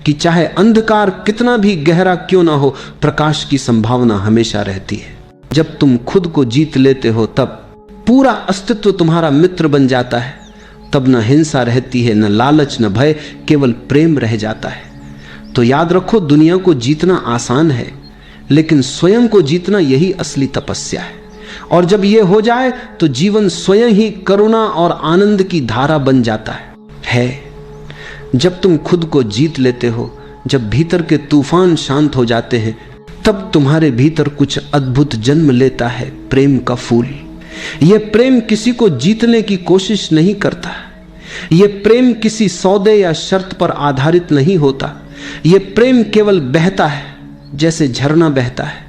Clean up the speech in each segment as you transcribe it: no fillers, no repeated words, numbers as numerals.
कि चाहे अंधकार कितना भी गहरा क्यों ना हो, प्रकाश की संभावना हमेशा रहती है। जब तुम खुद को जीत लेते हो तब पूरा अस्तित्व तुम्हारा मित्र बन जाता है। तब न हिंसा रहती है, न लालच, न भय, केवल प्रेम रह जाता है। तो याद रखो, दुनिया को जीतना आसान है, लेकिन स्वयं को जीतना यही असली तपस्या है। और जब यह हो जाए तो जीवन स्वयं ही करुणा और आनंद की धारा बन जाता है। जब तुम खुद को जीत लेते हो, जब भीतर के तूफान शांत हो जाते हैं, तब तुम्हारे भीतर कुछ अद्भुत जन्म लेता है, प्रेम का फूल। यह प्रेम किसी को जीतने की कोशिश नहीं करता। यह प्रेम किसी सौदे या शर्त पर आधारित नहीं होता। यह प्रेम केवल बहता है, जैसे झरना बहता है,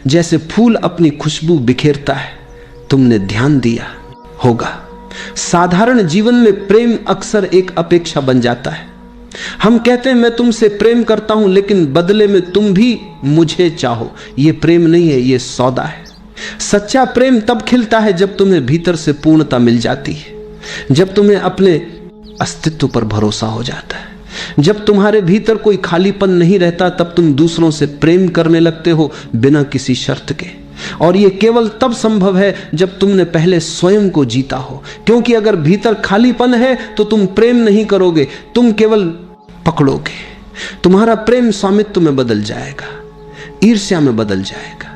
जैसे फूल अपनी खुशबू बिखेरता है। तुमने ध्यान दिया होगा, साधारण जीवन में प्रेम अक्सर एक अपेक्षा बन जाता है। हम कहते हैं मैं तुमसे प्रेम करता हूं, लेकिन बदले में तुम भी मुझे चाहो। यह प्रेम नहीं है, यह सौदा है। सच्चा प्रेम तब खिलता है जब तुम्हें भीतर से पूर्णता मिल जाती है, जब तुम्हें अपने अस्तित्व पर भरोसा हो जाता है, जब तुम्हारे भीतर कोई खालीपन नहीं रहता। तब तुम दूसरों से प्रेम करने लगते हो बिना किसी शर्त के। और यह केवल तब संभव है जब तुमने पहले स्वयं को जीता हो, क्योंकि अगर भीतर खालीपन है तो तुम प्रेम नहीं करोगे, तुम केवल पकड़ोगे। तुम्हारा प्रेम स्वामित्व में बदल जाएगा, ईर्ष्या में बदल जाएगा।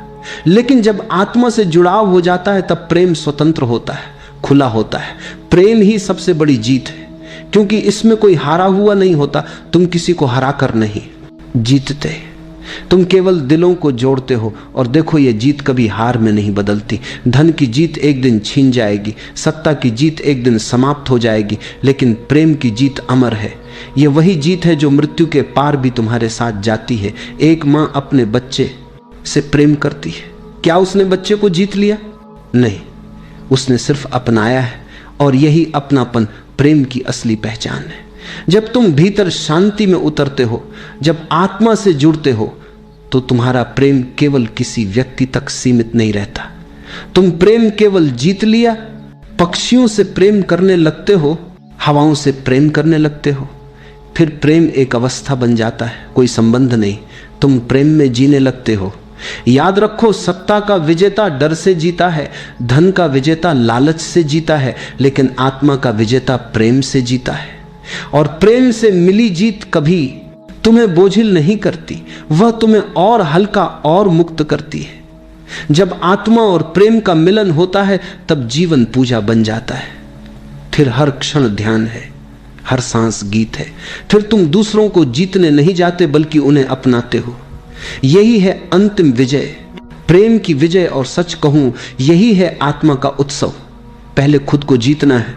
लेकिन जब आत्मा से जुड़ाव हो जाता है तब प्रेम स्वतंत्र होता है, खुला होता है। प्रेम ही सबसे बड़ी जीत है, क्योंकि इसमें कोई हारा हुआ नहीं होता। तुम किसी को हरा कर नहीं जीतते, तुम केवल दिलों को जोड़ते हो। और देखो, यह जीत कभी हार में नहीं बदलती। धन की जीत एक दिन छीन जाएगी, सत्ता की जीत एक दिन समाप्त हो जाएगी, लेकिन प्रेम की जीत अमर है। यह वही जीत है जो मृत्यु के पार भी तुम्हारे साथ जाती है। एक माँ अपने बच्चे से प्रेम करती है। क्या उसने बच्चे को जीत लिया? नहीं, उसने सिर्फ अपनाया है। और यही अपनापन प्रेम की असली पहचान है। जब तुम भीतर शांति में उतरते हो, जब आत्मा से जुड़ते हो, तो तुम्हारा प्रेम केवल किसी व्यक्ति तक सीमित नहीं रहता। तुम प्रेम केवल जीत लिया, पक्षियों से प्रेम करने लगते हो, हवाओं से प्रेम करने लगते हो। फिर प्रेम एक अवस्था बन जाता है, कोई संबंध नहीं। तुम प्रेम में जीने लगते हो। याद रखो, सत्ता का विजेता डर से जीता है, धन का विजेता लालच से जीता है, लेकिन आत्मा का विजेता प्रेम से जीता है। और प्रेम से मिली जीत कभी तुम्हें बोझिल नहीं करती, वह तुम्हें और हल्का और मुक्त करती है। जब आत्मा और प्रेम का मिलन होता है तब जीवन पूजा बन जाता है। फिर हर क्षण ध्यान है, हर सांस गीत है। फिर तुम दूसरों को जीतने नहीं जाते, बल्कि उन्हें अपनाते हो। यही है अंतिम विजय, प्रेम की विजय। और सच कहूं, यही है आत्मा का उत्सव। पहले खुद को जीतना है,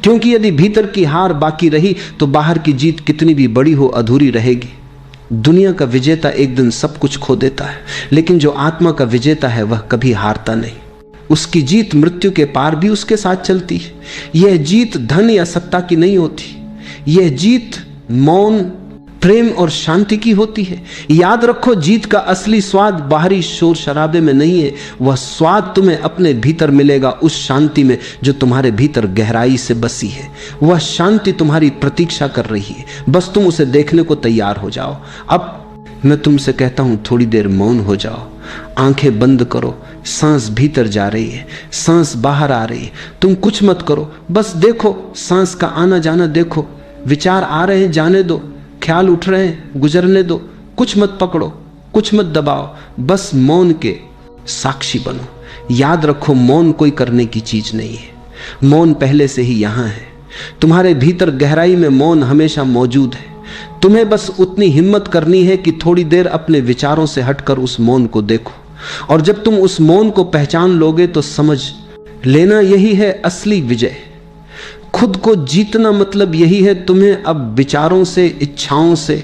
क्योंकि यदि भीतर की हार बाकी रही तो बाहर की जीत कितनी भी बड़ी हो अधूरी रहेगी। दुनिया का विजेता एक दिन सब कुछ खो देता है, लेकिन जो आत्मा का विजेता है वह कभी हारता नहीं। उसकी जीत मृत्यु के पार भी उसके साथ चलती है। यह जीत धन या सत्ता की नहीं होती, यह जीत मौन, प्रेम और शांति की होती है। याद रखो, जीत का असली स्वाद बाहरी शोर शराबे में नहीं है। वह स्वाद तुम्हें अपने भीतर मिलेगा, उस शांति में जो तुम्हारे भीतर गहराई से बसी है। वह शांति तुम्हारी प्रतीक्षा कर रही है, बस तुम उसे देखने को तैयार हो जाओ। अब मैं तुमसे कहता हूं, थोड़ी देर मौन हो जाओ, आंखें बंद करो। सांस भीतर जा रही है, सांस बाहर आ रही है। तुम कुछ मत करो, बस देखो, सांस का आना जाना देखो। विचार आ रहे हैं, जाने दो। ख्याल उठ रहे हैं, गुजरने दो। कुछ मत पकड़ो, कुछ मत दबाओ, बस मौन के साक्षी बनो। याद रखो, मौन कोई करने की चीज नहीं है, मौन पहले से ही यहां है। तुम्हारे भीतर गहराई में मौन हमेशा मौजूद है। तुम्हें बस उतनी हिम्मत करनी है कि थोड़ी देर अपने विचारों से हटकर उस मौन को देखो। और जब तुम उस मौन को पहचान लोगे तो समझ लेना, यही है असली विजय। खुद को जीतना मतलब यही है, तुम्हें अब विचारों से, इच्छाओं से,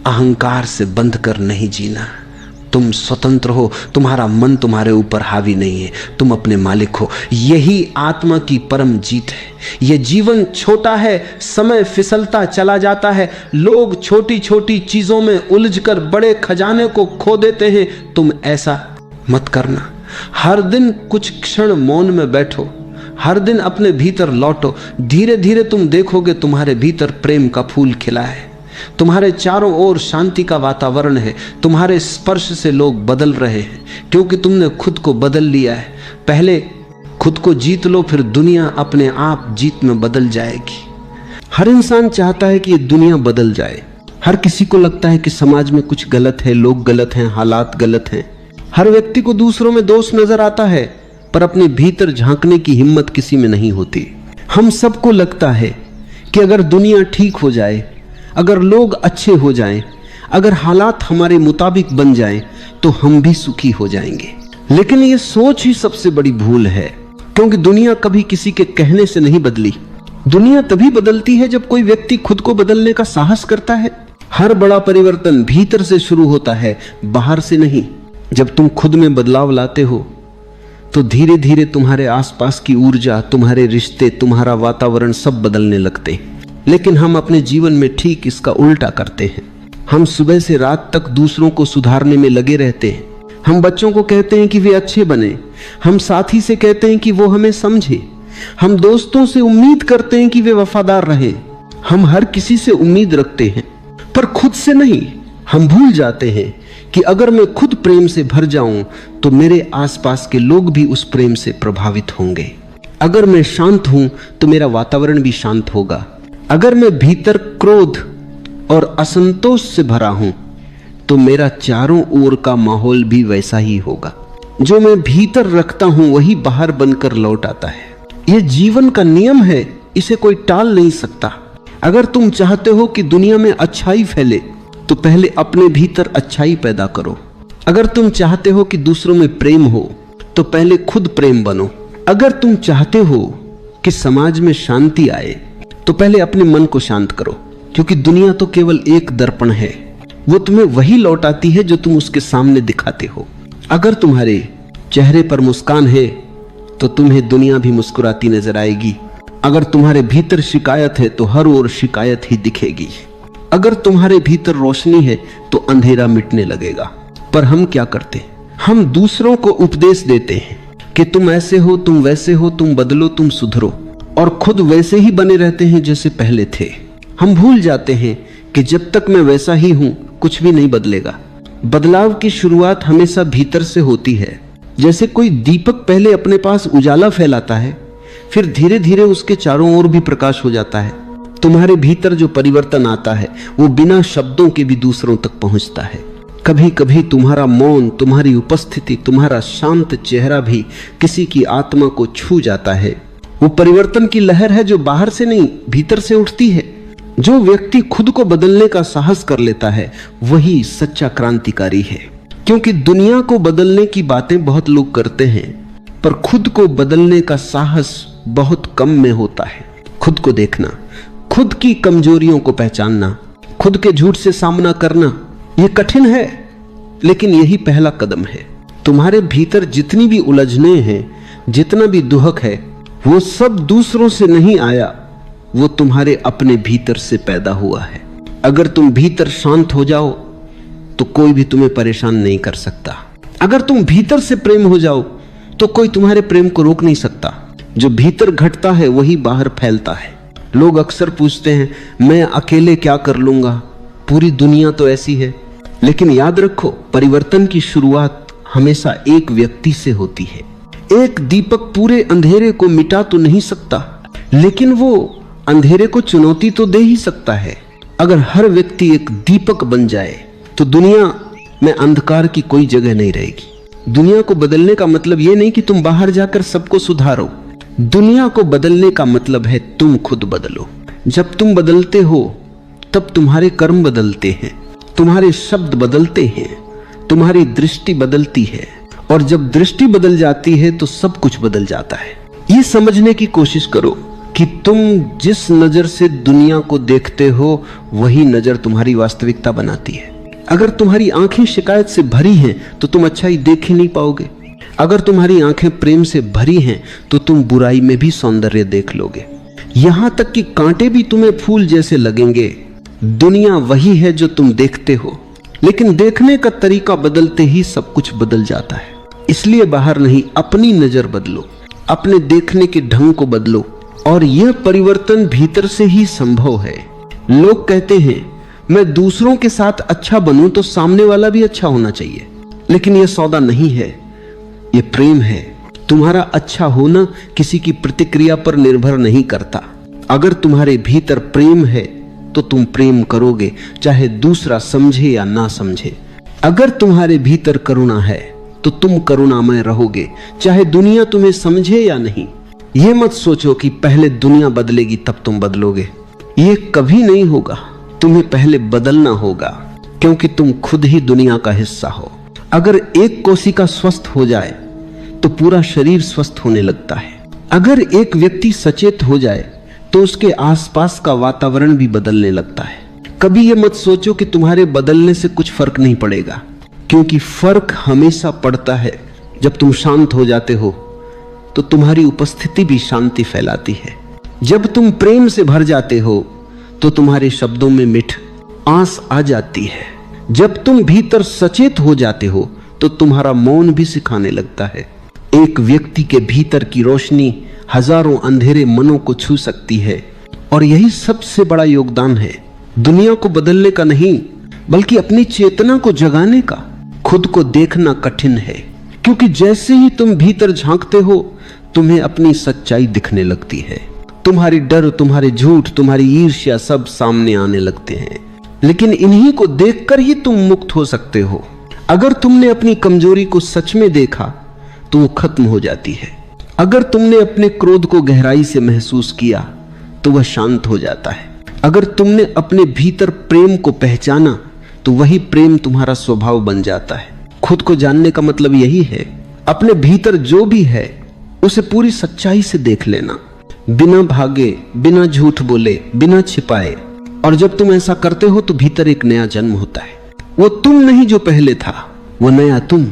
अहंकार से बंध कर नहीं जीना। तुम स्वतंत्र हो, तुम्हारा मन तुम्हारे ऊपर हावी नहीं है, तुम अपने मालिक हो। यही आत्मा की परम जीत है। यह जीवन छोटा है, समय फिसलता चला जाता है, लोग छोटी छोटी चीजों में उलझकर बड़े खजाने को खो देते हैं। तुम ऐसा मत करना। हर दिन कुछ क्षण मौन में बैठो, हर दिन अपने भीतर लौटो। धीरे धीरे तुम देखोगे तुम्हारे भीतर प्रेम का फूल खिला है। तुम्हारे चारों ओर शांति का वातावरण है, तुम्हारे स्पर्श से लोग बदल रहे हैं, क्योंकि तुमने खुद को बदल लिया है। पहले खुद को जीत लो, फिर दुनिया अपने आप जीत में बदल जाएगी। हर इंसान चाहता है कि ये दुनिया बदल जाए। हर किसी को लगता है कि समाज में कुछ गलत है, लोग गलत हैं, हालात गलत हैं। हर व्यक्ति को दूसरों में दोष नजर आता है, पर अपने भीतर झांकने की हिम्मत किसी में नहीं होती। हम सबको लगता है कि अगर दुनिया ठीक हो जाए, अगर लोग अच्छे हो जाएं, अगर हालात हमारे मुताबिक बन जाएं, तो हम भी सुखी हो जाएंगे। लेकिन ये सोच ही सबसे बड़ी भूल है, क्योंकि दुनिया कभी किसी के कहने से नहीं बदली। दुनिया तभी बदलती है जब कोई व्यक्ति खुद को बदलने का साहस करता है। हर बड़ा परिवर्तन भीतर से शुरू होता है, बाहर से नहीं। जब तुम खुद में बदलाव लाते हो तो धीरे धीरे तुम्हारे आसपास की ऊर्जा, तुम्हारे रिश्ते, तुम्हारा वातावरण सब बदलने लगते हैं। लेकिन हम अपने जीवन में ठीक इसका उल्टा करते हैं। हम सुबह से रात तक दूसरों को सुधारने में लगे रहते हैं। हम बच्चों को कहते हैं कि वे अच्छे बने, हम साथी से कहते हैं कि वो हमें समझे, हम दोस्तों से उम्मीद करते हैं कि वे वफादार रहे। हम हर किसी से उम्मीद रखते हैं, पर खुद से नहीं। हम भूल जाते हैं कि अगर मैं खुद प्रेम से भर जाऊं तो मेरे आसपास के लोग भी उस प्रेम से प्रभावित होंगे। अगर मैं शांत हूं तो मेरा वातावरण भी शांत होगा। अगर मैं भीतर क्रोध और असंतोष से भरा हूं तो मेरा चारों ओर का माहौल भी वैसा ही होगा। जो मैं भीतर रखता हूं वही बाहर बनकर लौट आता है। यह जीवन का नियम है, इसे कोई टाल नहीं सकता। अगर तुम चाहते हो कि दुनिया में अच्छाई फैले तो पहले अपने भीतर अच्छाई पैदा करो। अगर तुम चाहते हो कि दूसरों में प्रेम हो तो पहले खुद प्रेम बनो। अगर तुम चाहते हो कि समाज में शांति आए तो पहले अपने मन को शांत करो, क्योंकि दुनिया तो केवल एक दर्पण है, वो तुम्हें वही लौटाती है जो तुम उसके सामने दिखाते हो। अगर तुम्हारे चेहरे पर मुस्कान है तो तुम्हें दुनिया भी मुस्कुराती नजर आएगी। अगर तुम्हारे भीतर शिकायत है तो हर ओर शिकायत ही दिखेगी। अगर तुम्हारे भीतर रोशनी है तो अंधेरा मिटने लगेगा। पर हम क्या करते हैं? हम दूसरों को उपदेश देते हैं कि तुम ऐसे हो, तुम वैसे हो, तुम बदलो, तुम सुधरो, और खुद वैसे ही बने रहते हैं जैसे पहले थे। हम भूल जाते हैं कि जब तक मैं वैसा ही हूं कुछ भी नहीं बदलेगा। बदलाव की शुरुआत हमेशा भीतर से होती है। जैसे कोई दीपक पहले अपने पास उजाला फैलाता है, फिर धीरे धीरे उसके चारों ओर भी प्रकाश हो जाता है। तुम्हारे भीतर जो परिवर्तन आता है वो बिना शब्दों के भी दूसरों तक पहुंचता है। कभी कभी तुम्हारा मौन, तुम्हारी उपस्थिति, तुम्हारा शांत चेहरा भी किसी की आत्मा को छू जाता है। वो परिवर्तन की लहर है जो बाहर से नहीं, भीतर से उठती है। जो व्यक्ति खुद को बदलने का साहस कर लेता है वही सच्चा क्रांतिकारी है। क्योंकि दुनिया को बदलने की बातें बहुत लोग करते हैं, पर खुद को बदलने का साहस बहुत कम में होता है। खुद को देखना, खुद की कमजोरियों को पहचानना, खुद के झूठ से सामना करना, यह कठिन है, लेकिन यही पहला कदम है। तुम्हारे भीतर जितनी भी उलझने हैं, जितना भी दुहक है, वो सब दूसरों से नहीं आया, वो तुम्हारे अपने भीतर से पैदा हुआ है। अगर तुम भीतर शांत हो जाओ तो कोई भी तुम्हें परेशान नहीं कर सकता। अगर तुम भीतर से प्रेम हो जाओ तो कोई तुम्हारे प्रेम को रोक नहीं सकता। जो भीतर घटता है वही बाहर फैलता है। लोग अक्सर पूछते हैं, मैं अकेले क्या कर लूंगा, पूरी दुनिया तो ऐसी है। लेकिन याद रखो, परिवर्तन की शुरुआत हमेशा एक व्यक्ति से होती है। एक दीपक पूरे अंधेरे को मिटा तो नहीं सकता, लेकिन वो अंधेरे को चुनौती तो दे ही सकता है। अगर हर व्यक्ति एक दीपक बन जाए तो दुनिया में अंधकार की कोई जगह नहीं रहेगी। दुनिया को बदलने का मतलब ये नहीं कि तुम बाहर जाकर सबको सुधारो। दुनिया को बदलने का मतलब है तुम खुद बदलो। जब तुम बदलते हो तब तुम्हारे कर्म बदलते हैं, तुम्हारे शब्द बदलते हैं, तुम्हारी दृष्टि बदलती है, और जब दृष्टि बदल जाती है तो सब कुछ बदल जाता है। ये समझने की कोशिश करो कि तुम जिस नजर से दुनिया को देखते हो वही नजर तुम्हारी वास्तविकता बनाती है। अगर तुम्हारी आंखें शिकायत से भरी हैं तो तुम अच्छाई देख ही नहीं पाओगे। अगर तुम्हारी आंखें प्रेम से भरी हैं तो तुम बुराई में भी सौंदर्य देख लोगे। यहां तक कि कांटे भी तुम्हें फूल जैसे लगेंगे। दुनिया वही है जो तुम देखते हो, लेकिन देखने का तरीका बदलते ही सब कुछ बदल जाता है। इसलिए बाहर नहीं, अपनी नजर बदलो, अपने देखने के ढंग को बदलो, और यह परिवर्तन भीतर से ही संभव है। लोग कहते हैं मैं दूसरों के साथ अच्छा बनूं तो सामने वाला भी अच्छा होना चाहिए, लेकिन यह सौदा नहीं है, यह प्रेम है। तुम्हारा अच्छा होना किसी की प्रतिक्रिया पर निर्भर नहीं करता। अगर तुम्हारे भीतर प्रेम है तो तुम प्रेम करोगे, चाहे दूसरा समझे या ना समझे। अगर तुम्हारे भीतर करुणा है तो तुम करुणामय रहोगे, चाहे दुनिया तुम्हें समझे या नहीं। यह मत सोचो कि पहले दुनिया बदलेगी तब तुम बदलोगे, यह कभी नहीं होगा। तुम्हें पहले बदलना होगा, क्योंकि तुम खुद ही दुनिया का हिस्सा हो। अगर एक कोशिका स्वस्थ हो जाए तो पूरा शरीर स्वस्थ होने लगता है। अगर एक व्यक्ति सचेत हो जाए तो उसके आसपास का वातावरण भी बदलने लगता है। कभी यह मत सोचो कि तुम्हारे बदलने से कुछ फर्क नहीं पड़ेगा, क्योंकि फर्क हमेशा पड़ता है। जब तुम शांत हो जाते हो तो तुम्हारी उपस्थिति भी शांति फैलाती है। जब तुम प्रेम से भर जाते हो तो तुम्हारे शब्दों में मिठ आस आ जाती है। जब तुम भीतर सचेत हो जाते हो तो तुम्हारा मौन भी सिखाने लगता है। एक व्यक्ति के भीतर की रोशनी हजारों अंधेरे मनों को छू सकती है, और यही सबसे बड़ा योगदान है। दुनिया को बदलने का नहीं, बल्कि अपनी चेतना को जगाने का। खुद को देखना कठिन है, क्योंकि जैसे ही तुम भीतर झांकते हो तुम्हें अपनी सच्चाई दिखने लगती है। तुम्हारी डर, तुम्हारे झूठ, तुम्हारी ईर्ष्या सब सामने आने लगते हैं। लेकिन इन्हीं को देखकर ही तुम मुक्त हो सकते हो। अगर तुमने अपनी कमजोरी को सच में देखा तो वो खत्म हो जाती है। अगर तुमने अपने क्रोध को गहराई से महसूस किया तो वह शांत हो जाता है। अगर तुमने अपने भीतर प्रेम को पहचाना तो वही प्रेम तुम्हारा स्वभाव बन जाता है। खुद को जानने का मतलब यही है, अपने भीतर जो भी है उसे पूरी सच्चाई से देख लेना, बिना भागे, बिना झूठ बोले, बिना छिपाए। और जब तुम ऐसा करते हो तो भीतर एक नया जन्म होता है। वो तुम नहीं जो पहले था, वो नया तुम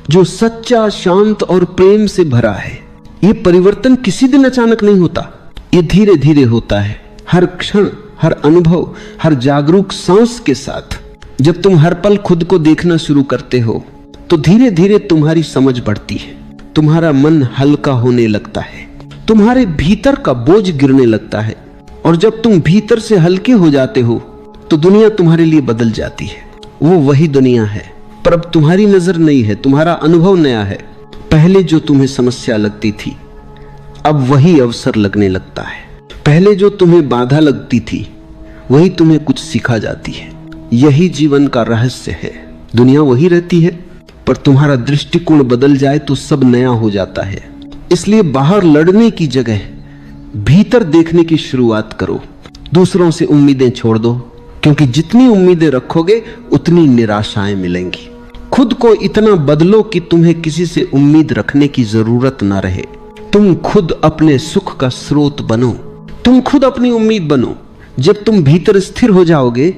जो सच्चा, शांत और प्रेम से भरा है। ये परिवर्तन किसी दिन अचानक नहीं होता, ये धीरे धीरे होता है। हर क्षण, हर अनुभव, हर जागरूक सांस के साथ। जब तुम हर पल खुद को देखना शुरू करते हो तो धीरे धीरे तुम्हारी समझ बढ़ती है, तुम्हारा मन हल्का होने लगता है, तुम्हारे भीतर का बोझ गिरने लगता है। और जब तुम भीतर से हल्के हो जाते हो तो दुनिया तुम्हारे लिए बदल जाती है। वो वही दुनिया है, पर अब तुम्हारी नजर नहीं है, तुम्हारा अनुभव नया है। पहले जो तुम्हें समस्या लगती थी अब वही अवसर लगने लगता है। पहले जो तुम्हें बाधा लगती थी वही तुम्हें कुछ सिखा जाती है। यही जीवन का रहस्य है। दुनिया वही रहती है, पर तुम्हारा दृष्टिकोण बदल जाए तो सब नया हो जाता है। इसलिए बाहर लड़ने की जगह भीतर देखने की शुरुआत करो। दूसरों से उम्मीदें छोड़ दो, क्योंकि जितनी उम्मीदें रखोगे उतनी निराशाएं मिलेंगी। खुद को इतना बदलो कि तुम्हें किसी से उम्मीद रखने की जरूरत ना रहे। तुम खुद अपने सुख का स्रोत बनो, तुम खुद अपनी उम्मीद बनो। जब तुम भीतर स्थिर हो जाओगे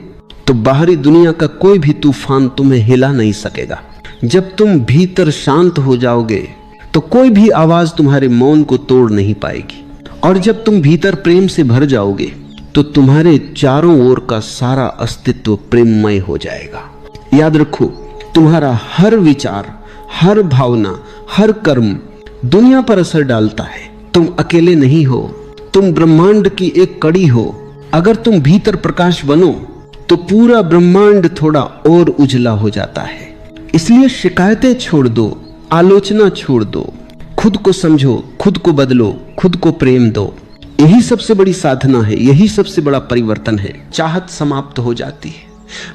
तो बाहरी दुनिया का कोई भी तूफान तुम्हें हिला नहीं सकेगा। जब तुम भीतर शांत हो जाओगे तो कोई भी आवाज तुम्हारे मौन को तोड़ नहीं पाएगी। और जब तुम भीतर प्रेम से भर जाओगे तो तुम्हारे चारों ओर का सारा अस्तित्व प्रेममय हो जाएगा। याद रखो, तुम्हारा हर विचार, हर भावना, हर कर्म दुनिया पर असर डालता है। तुम अकेले नहीं हो, तुम ब्रह्मांड की एक कड़ी हो। अगर तुम भीतर प्रकाश बनो तो पूरा ब्रह्मांड थोड़ा और उजला हो जाता है। इसलिए शिकायतें छोड़ दो, आलोचना छोड़ दो, खुद को समझो, खुद को बदलो, खुद को प्रेम दो। यही सबसे बड़ी साधना है, यही सबसे बड़ा परिवर्तन है। चाहत समाप्त हो जाती है।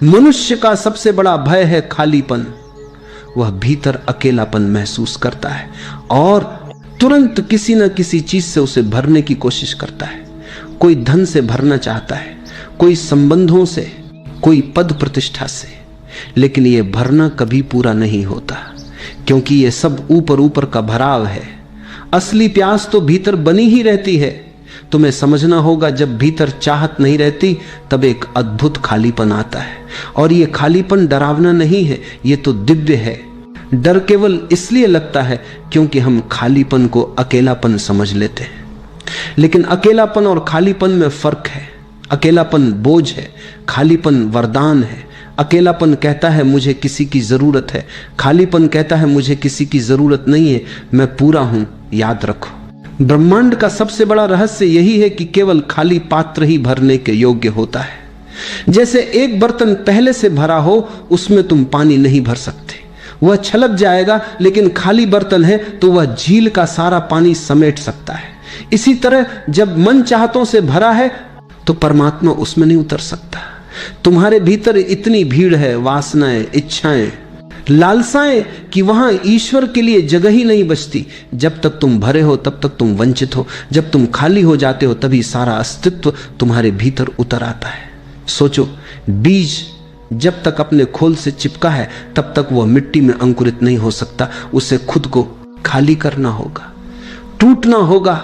मनुष्य का सबसे बड़ा भय है खालीपन। वह भीतर अकेलापन महसूस करता है और तुरंत किसी न किसी चीज से उसे भरने की कोशिश करता है। कोई धन से भरना चाहता है, कोई संबंधों से, कोई पद प्रतिष्ठा से। लेकिन यह भरना कभी पूरा नहीं होता, क्योंकि यह सब ऊपर ऊपर का भराव है। असली प्यास तो भीतर बनी ही रहती है। तुम्हें समझना होगा, जब भीतर चाहत नहीं रहती तब एक अद्भुत खालीपन आता है। और यह खालीपन डरावना नहीं है, यह तो दिव्य है। डर केवल इसलिए लगता है क्योंकि हम खालीपन को अकेलापन समझ लेते हैं। लेकिन अकेलापन और खालीपन में फर्क है। अकेलापन बोझ है, खालीपन वरदान है। अकेलापन कहता है मुझे किसी की जरूरत है, खालीपन कहता है मुझे किसी की जरूरत नहीं है, मैं पूरा हूं। याद रखो, ब्रह्मांड का सबसे बड़ा रहस्य यही है कि केवल खाली पात्र ही भरने के योग्य होता है। जैसे एक बर्तन पहले से भरा हो, उसमें तुम पानी नहीं भर सकते, वह छलक जाएगा, लेकिन खाली बर्तन है तो वह झील का सारा पानी समेट सकता है। इसी तरह जब मन चाहतों से भरा है तो परमात्मा उसमें नहीं उतर सकता। तुम्हारे भीतर इतनी भीड़ है, वासनाएं, इच्छाएं, लालसाएं, कि वहां ईश्वर के लिए जगह ही नहीं बचती। जब तक तुम भरे हो तब तक तुम वंचित हो, जब तुम खाली हो जाते हो तभी सारा अस्तित्व तुम्हारे भीतर उतर आता है। सोचो, बीज जब तक अपने खोल से चिपका है तब तक वह मिट्टी में अंकुरित नहीं हो सकता। उसे खुद को खाली करना होगा, टूटना होगा,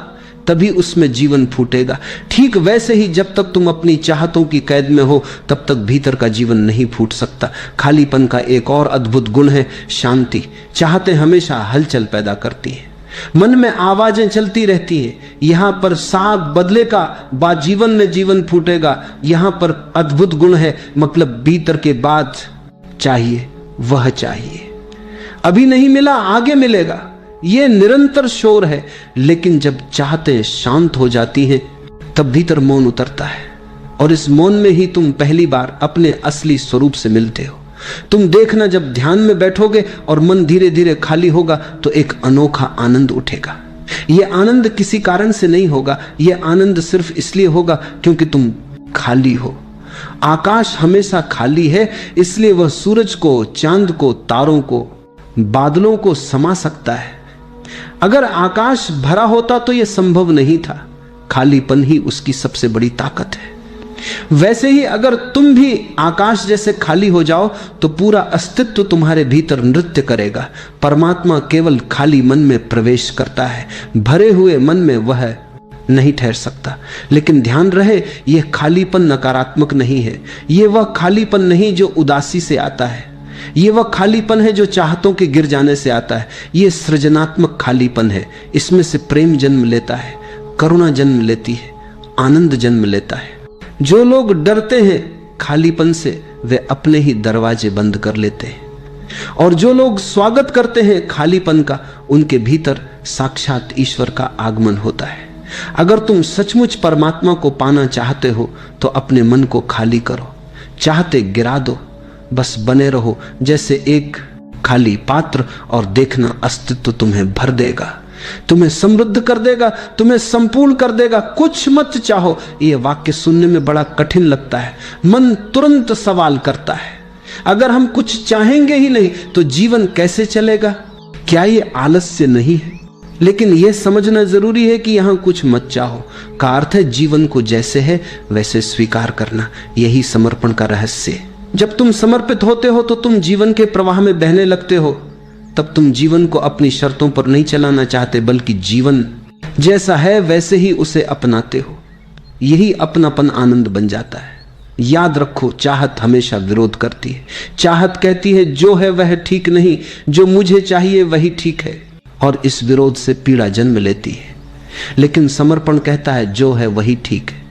तभी उसमें जीवन फूटेगा। ठीक वैसे ही जब तक तुम अपनी चाहतों की कैद में हो तब तक भीतर का जीवन नहीं फूट सकता। खालीपन का एक और अद्भुत गुण है शांति। चाहते हमेशा हलचल पैदा करती है, मन में आवाजें चलती रहती है। यहां पर साग बदलेगा, बाजीवन में जीवन फूटेगा। यहां पर अद्भुत गुण है, मतलब भीतर के बाद चाहिए, वह चाहिए, अभी नहीं मिला आगे मिलेगा, ये निरंतर शोर है। लेकिन जब चाहते शांत हो जाती हैं तब भीतर मौन उतरता है, और इस मौन में ही तुम पहली बार अपने असली स्वरूप से मिलते हो। तुम देखना, जब ध्यान में बैठोगे और मन धीरे धीरे खाली होगा तो एक अनोखा आनंद उठेगा। यह आनंद किसी कारण से नहीं होगा, यह आनंद सिर्फ इसलिए होगा क्योंकि तुम खाली हो। आकाश हमेशा खाली है, इसलिए वह सूरज को, चांद को, तारों को, बादलों को समा सकता है। अगर आकाश भरा होता तो यह संभव नहीं था। खालीपन ही उसकी सबसे बड़ी ताकत है। वैसे ही अगर तुम भी आकाश जैसे खाली हो जाओ तो पूरा अस्तित्व तुम्हारे भीतर नृत्य करेगा। परमात्मा केवल खाली मन में प्रवेश करता है, भरे हुए मन में वह नहीं ठहर सकता। लेकिन ध्यान रहे, यह खालीपन नकारात्मक नहीं है। यह वह खालीपन नहीं जो उदासी से आता है, यह वह खालीपन है जो चाहतों के गिर जाने से आता है। यह सृजनात्मक खालीपन है। इसमें से प्रेम जन्म लेता है, करुणा जन्म लेती है, आनंद जन्म लेता है। जो लोग डरते हैं खालीपन से, वे अपने ही दरवाजे बंद कर लेते हैं, और जो लोग स्वागत करते हैं खालीपन का, उनके भीतर साक्षात ईश्वर का आगमन होता है। अगर तुम सचमुच परमात्मा को पाना चाहते हो तो अपने मन को खाली करो, चाहते गिरा दो, बस बने रहो जैसे एक खाली पात्र, और देखना अस्तित्व तुम्हें भर देगा, तुम्हें समृद्ध कर देगा, तुम्हें संपूर्ण कर देगा। कुछ मत चाहो। यह वाक्य सुनने में बड़ा कठिन लगता है, मन तुरंत सवाल करता है, अगर हम कुछ चाहेंगे ही नहीं तो जीवन कैसे चलेगा? क्या यह आलस्य नहीं है? लेकिन यह समझना जरूरी है कि यहां कुछ मत चाहो का अर्थ है जीवन को जैसे है वैसे स्वीकार करना। यही समर्पण का रहस्य है। जब तुम समर्पित होते हो तो तुम जीवन के प्रवाह में बहने लगते हो। तब तुम जीवन को अपनी शर्तों पर नहीं चलाना चाहते, बल्कि जीवन जैसा है वैसे ही उसे अपनाते हो। यही अपनापन आनंद बन जाता है। याद रखो, चाहत हमेशा विरोध करती है। चाहत कहती है जो है वह ठीक नहीं, जो मुझे चाहिए वही ठीक है, और इस विरोध से पीड़ा जन्म लेती है। लेकिन समर्पण कहता है जो है वही ठीक है।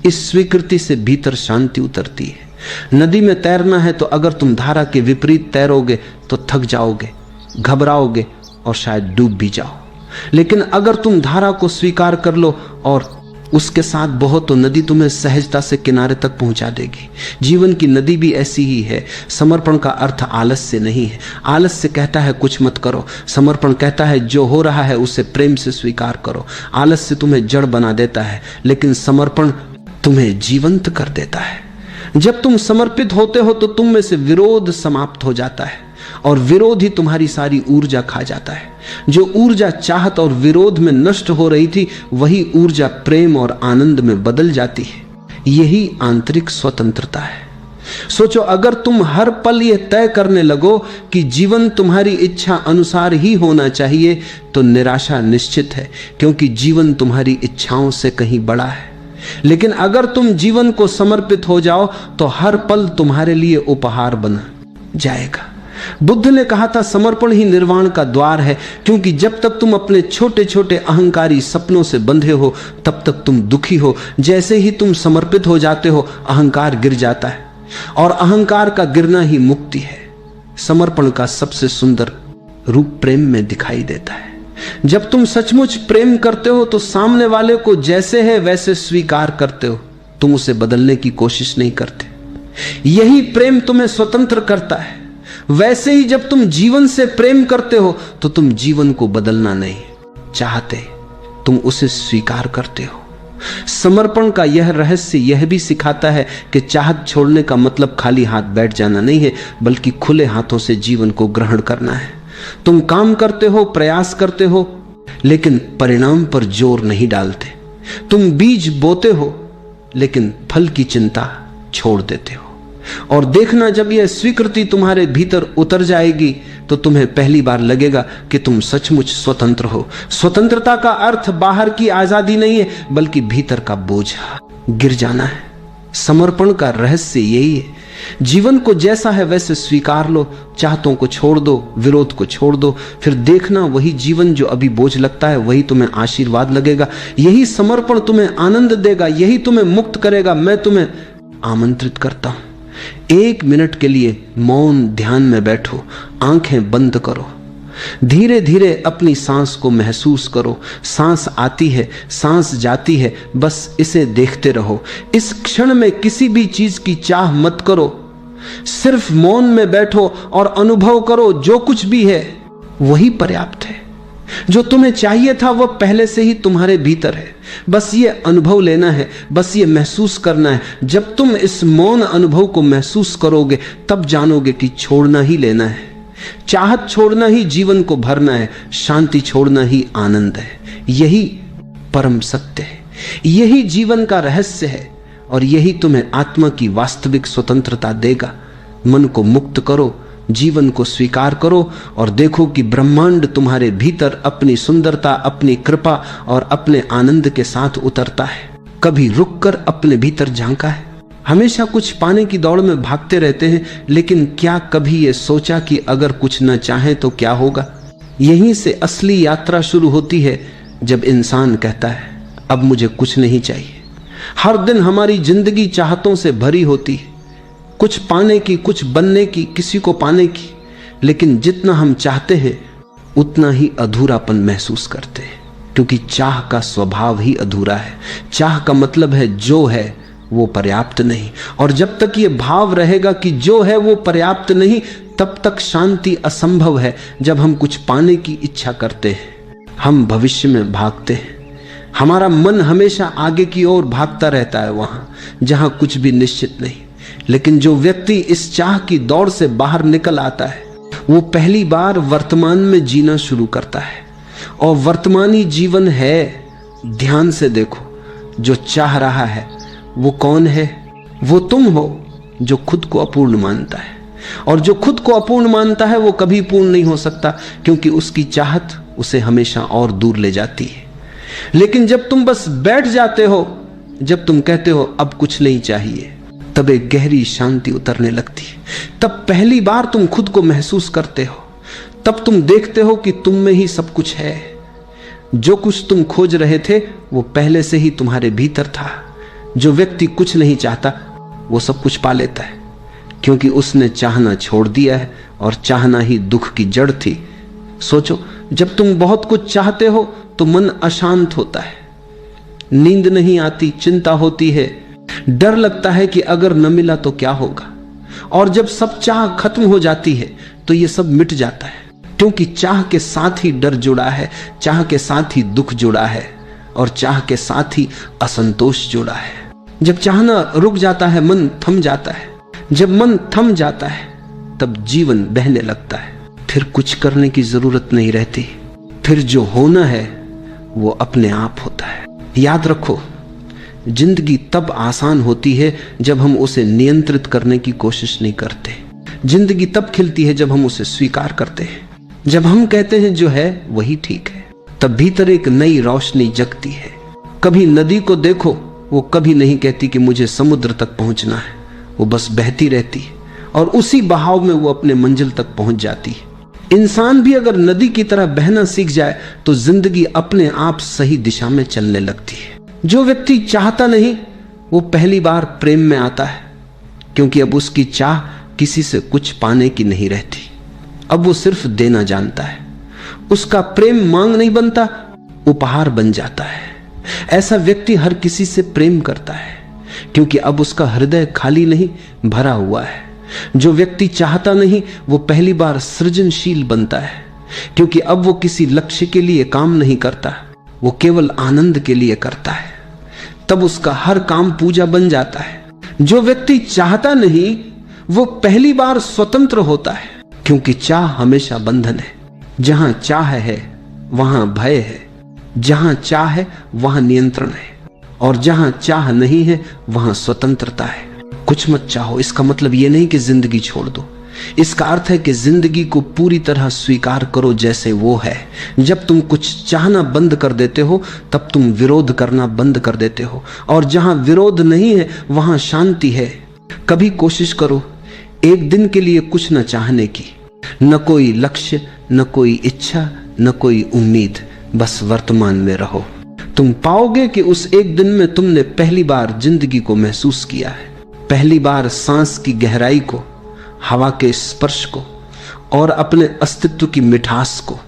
इस स्वीकृति से भीतर शांति उतरती है। नदी में तैरना है तो अगर तुम धारा के विपरीत तैरोगे तो थक जाओगे, घबराओगे और शायद डूब भी जाओ। लेकिन अगर तुम धारा को स्वीकार कर लो और उसके साथ बहो तो नदी तुम्हें सहजता से किनारे तक पहुंचा देगी। जीवन की नदी भी ऐसी ही है। समर्पण का अर्थ आलस्य नहीं है। आलस्य कहता है कुछ मत करो, समर्पण कहता है जो हो रहा है उसे प्रेम से स्वीकार करो। आलस्य तुम्हें जड़ बना देता है, लेकिन समर्पण तुम्हें जीवंत कर देता है। जब तुम समर्पित होते हो तो तुम में से विरोध समाप्त हो जाता है, और विरोध ही तुम्हारी सारी ऊर्जा खा जाता है। जो ऊर्जा चाहत और विरोध में नष्ट हो रही थी, वही ऊर्जा प्रेम और आनंद में बदल जाती है। यही आंतरिक स्वतंत्रता है। सोचो, अगर तुम हर पल यह तय करने लगो कि जीवन तुम्हारी इच्छा अनुसार ही होना चाहिए, तो निराशा निश्चित है, क्योंकि जीवन तुम्हारी इच्छाओं से कहीं बड़ा है। लेकिन अगर तुम जीवन को समर्पित हो जाओ तो हर पल तुम्हारे लिए उपहार बना जाएगा। बुद्ध ने कहा था समर्पण ही निर्वाण का द्वार है, क्योंकि जब तक तुम अपने छोटे छोटे अहंकारी सपनों से बंधे हो तब तक तुम दुखी हो। जैसे ही तुम समर्पित हो जाते हो अहंकार गिर जाता है, और अहंकार का गिरना ही मुक्ति है। समर्पण का सबसे सुंदर रूप प्रेम में दिखाई देता है। जब तुम सचमुच प्रेम करते हो तो सामने वाले को जैसे है वैसे स्वीकार करते हो, तुम उसे बदलने की कोशिश नहीं करते। यही प्रेम तुम्हें स्वतंत्र करता है। वैसे ही जब तुम जीवन से प्रेम करते हो तो तुम जीवन को बदलना नहीं चाहते, तुम उसे स्वीकार करते हो। समर्पण का यह रहस्य यह भी सिखाता है कि चाहत छोड़ने का मतलब खाली हाथ बैठ जाना नहीं है, बल्कि खुले हाथों से जीवन को ग्रहण करना है। तुम काम करते हो, प्रयास करते हो, लेकिन परिणाम पर जोर नहीं डालते। तुम बीज बोते हो, लेकिन फल की चिंता छोड़ देते हो। और देखना, जब यह स्वीकृति तुम्हारे भीतर उतर जाएगी तो तुम्हें पहली बार लगेगा कि तुम सचमुच स्वतंत्र हो। स्वतंत्रता का अर्थ बाहर की आजादी नहीं है, बल्कि भीतर का बोझ गिर जाना है। समर्पण का रहस्य यही है। जीवन को जैसा है वैसे स्वीकार लो, चाहतों को छोड़ दो, विरोध को छोड़ दो। फिर देखना, वही जीवन जो अभी बोझ लगता है वही तुम्हें आशीर्वाद लगेगा। यही समर्पण तुम्हें आनंद देगा, यही तुम्हें मुक्त करेगा। मैं तुम्हें आमंत्रित करता हूं, 1 मिनट के लिए मौन ध्यान में बैठो, आंखें बंद करो, धीरे धीरे अपनी सांस को महसूस करो। सांस आती है, सांस जाती है, बस इसे देखते रहो। इस क्षण में किसी भी चीज की चाह मत करो, सिर्फ मौन में बैठो और अनुभव करो। जो कुछ भी है वही पर्याप्त है। जो तुम्हें चाहिए था वह पहले से ही तुम्हारे भीतर है। बस ये अनुभव लेना है, बस ये महसूस करना है। जब तुम इस मौन अनुभव को महसूस करोगे तब जानोगे कि छोड़ना ही लेना है। चाहत छोड़ना ही जीवन को भरना है, शांति छोड़ना ही आनंद है। यही परम सत्य है, यही जीवन का रहस्य है, और यही तुम्हें आत्मा की वास्तविक स्वतंत्रता देगा। मन को मुक्त करो, जीवन को स्वीकार करो और देखो कि ब्रह्मांड तुम्हारे भीतर अपनी सुंदरता, अपनी कृपा और अपने आनंद के साथ उतरता है। कभी रुककर अपने भीतर झांका है? हमेशा कुछ पाने की दौड़ में भागते रहते हैं, लेकिन क्या कभी ये सोचा कि अगर कुछ न चाहे तो क्या होगा? यहीं से असली यात्रा शुरू होती है, जब इंसान कहता है अब मुझे कुछ नहीं चाहिए। हर दिन हमारी जिंदगी चाहतों से भरी होती है, कुछ पाने की, कुछ बनने की, किसी को पाने की, लेकिन जितना हम चाहते हैं उतना ही अधूरापन महसूस करते हैं, क्योंकि चाह का स्वभाव ही अधूरा है। चाह का मतलब है जो है वो पर्याप्त नहीं, और जब तक ये भाव रहेगा कि जो है वो पर्याप्त नहीं, तब तक शांति असंभव है। जब हम कुछ पाने की इच्छा करते हैं, हम भविष्य में भागते हैं। हमारा मन हमेशा आगे की ओर भागता रहता है, वहां जहां कुछ भी निश्चित नहीं। लेकिन जो व्यक्ति इस चाह की दौड़ से बाहर निकल आता है, वो पहली बार वर्तमान में जीना शुरू करता है। और वर्तमानी जीवन है, ध्यान से देखो, जो चाह रहा है वो कौन है? वो तुम हो जो खुद को अपूर्ण मानता है। और जो खुद को अपूर्ण मानता है वो कभी पूर्ण नहीं हो सकता, क्योंकि उसकी चाहत उसे हमेशा और दूर ले जाती है। लेकिन जब तुम बस बैठ जाते हो, जब तुम कहते हो अब कुछ नहीं चाहिए, तब एक गहरी शांति उतरने लगती है। तब पहली बार तुम खुद को महसूस करते हो, तब तुम देखते हो कि तुम में ही सब कुछ है। जो कुछ तुम खोज रहे थे वो पहले से ही तुम्हारे भीतर था। जो व्यक्ति कुछ नहीं चाहता वो सब कुछ पा लेता है, क्योंकि उसने चाहना छोड़ दिया है, और चाहना ही दुख की जड़ थी। सोचो, जब तुम बहुत कुछ चाहते हो तो मन अशांत होता है, नींद नहीं आती, चिंता होती है, डर लगता है कि अगर न मिला तो क्या होगा। और जब सब चाह खत्म हो जाती है तो ये सब मिट जाता है, क्योंकि चाह के साथ ही डर जुड़ा है, चाह के साथ ही दुख जुड़ा है, और चाह के साथ ही असंतोष जुड़ा है। जब चाहना रुक जाता है, मन थम जाता है। जब मन थम जाता है तब जीवन बहने लगता है, फिर कुछ करने की जरूरत नहीं रहती। फिर जो होना है वो अपने आप होता है। याद रखो, जिंदगी तब आसान होती है जब हम उसे नियंत्रित करने की कोशिश नहीं करते। जिंदगी तब खिलती है जब हम उसे स्वीकार करते हैं। जब हम कहते हैं जो है वही ठीक है, तब भीतर एक नई रोशनी जगती है। कभी नदी को देखो, वो कभी नहीं कहती कि मुझे समुद्र तक पहुंचना है, वो बस बहती रहती है और उसी बहाव में वो अपने मंजिल तक पहुंच जाती है। इंसान भी अगर नदी की तरह बहना सीख जाए तो जिंदगी अपने आप सही दिशा में चलने लगती है। जो व्यक्ति चाहता नहीं वो पहली बार प्रेम में आता है, क्योंकि अब उसकी चाह किसी से कुछ पाने की नहीं रहती। अब वो सिर्फ देना जानता है। उसका प्रेम मांग नहीं बनता, उपहार बन जाता है। ऐसा व्यक्ति हर किसी से प्रेम करता है। क्योंकि अब उसका हृदय खाली नहीं, भरा हुआ है। जो व्यक्ति चाहता नहीं वो पहली बार सृजनशील बनता है, क्योंकि अब वो किसी लक्ष्य के लिए काम नहीं करता, वो केवल आनंद के लिए करता है। तब उसका हर काम पूजा बन जाता है। जो व्यक्ति चाहता नहीं वो पहली बार स्वतंत्र होता है, क्योंकि चाह हमेशा बंधन है। जहां चाह है वहां भय है, जहां चाह है वहां नियंत्रण है, और जहां चाह नहीं है वहां स्वतंत्रता है। कुछ मत चाहो, इसका मतलब यह नहीं कि जिंदगी छोड़ दो। इसका अर्थ है कि जिंदगी को पूरी तरह स्वीकार करो जैसे वो है। जब तुम कुछ चाहना बंद कर देते हो तब तुम विरोध करना बंद कर देते हो, और जहां विरोध नहीं है वहां शांति है। कभी कोशिश करो एक दिन के लिए कुछ न चाहने की, न कोई लक्ष्य, न कोई इच्छा, न कोई उम्मीद, बस वर्तमान में रहो। तुम पाओगे कि उस एक दिन में तुमने पहली बार जिंदगी को महसूस किया है, पहली बार सांस की गहराई को, हवा के स्पर्श को, और अपने अस्तित्व की मिठास को।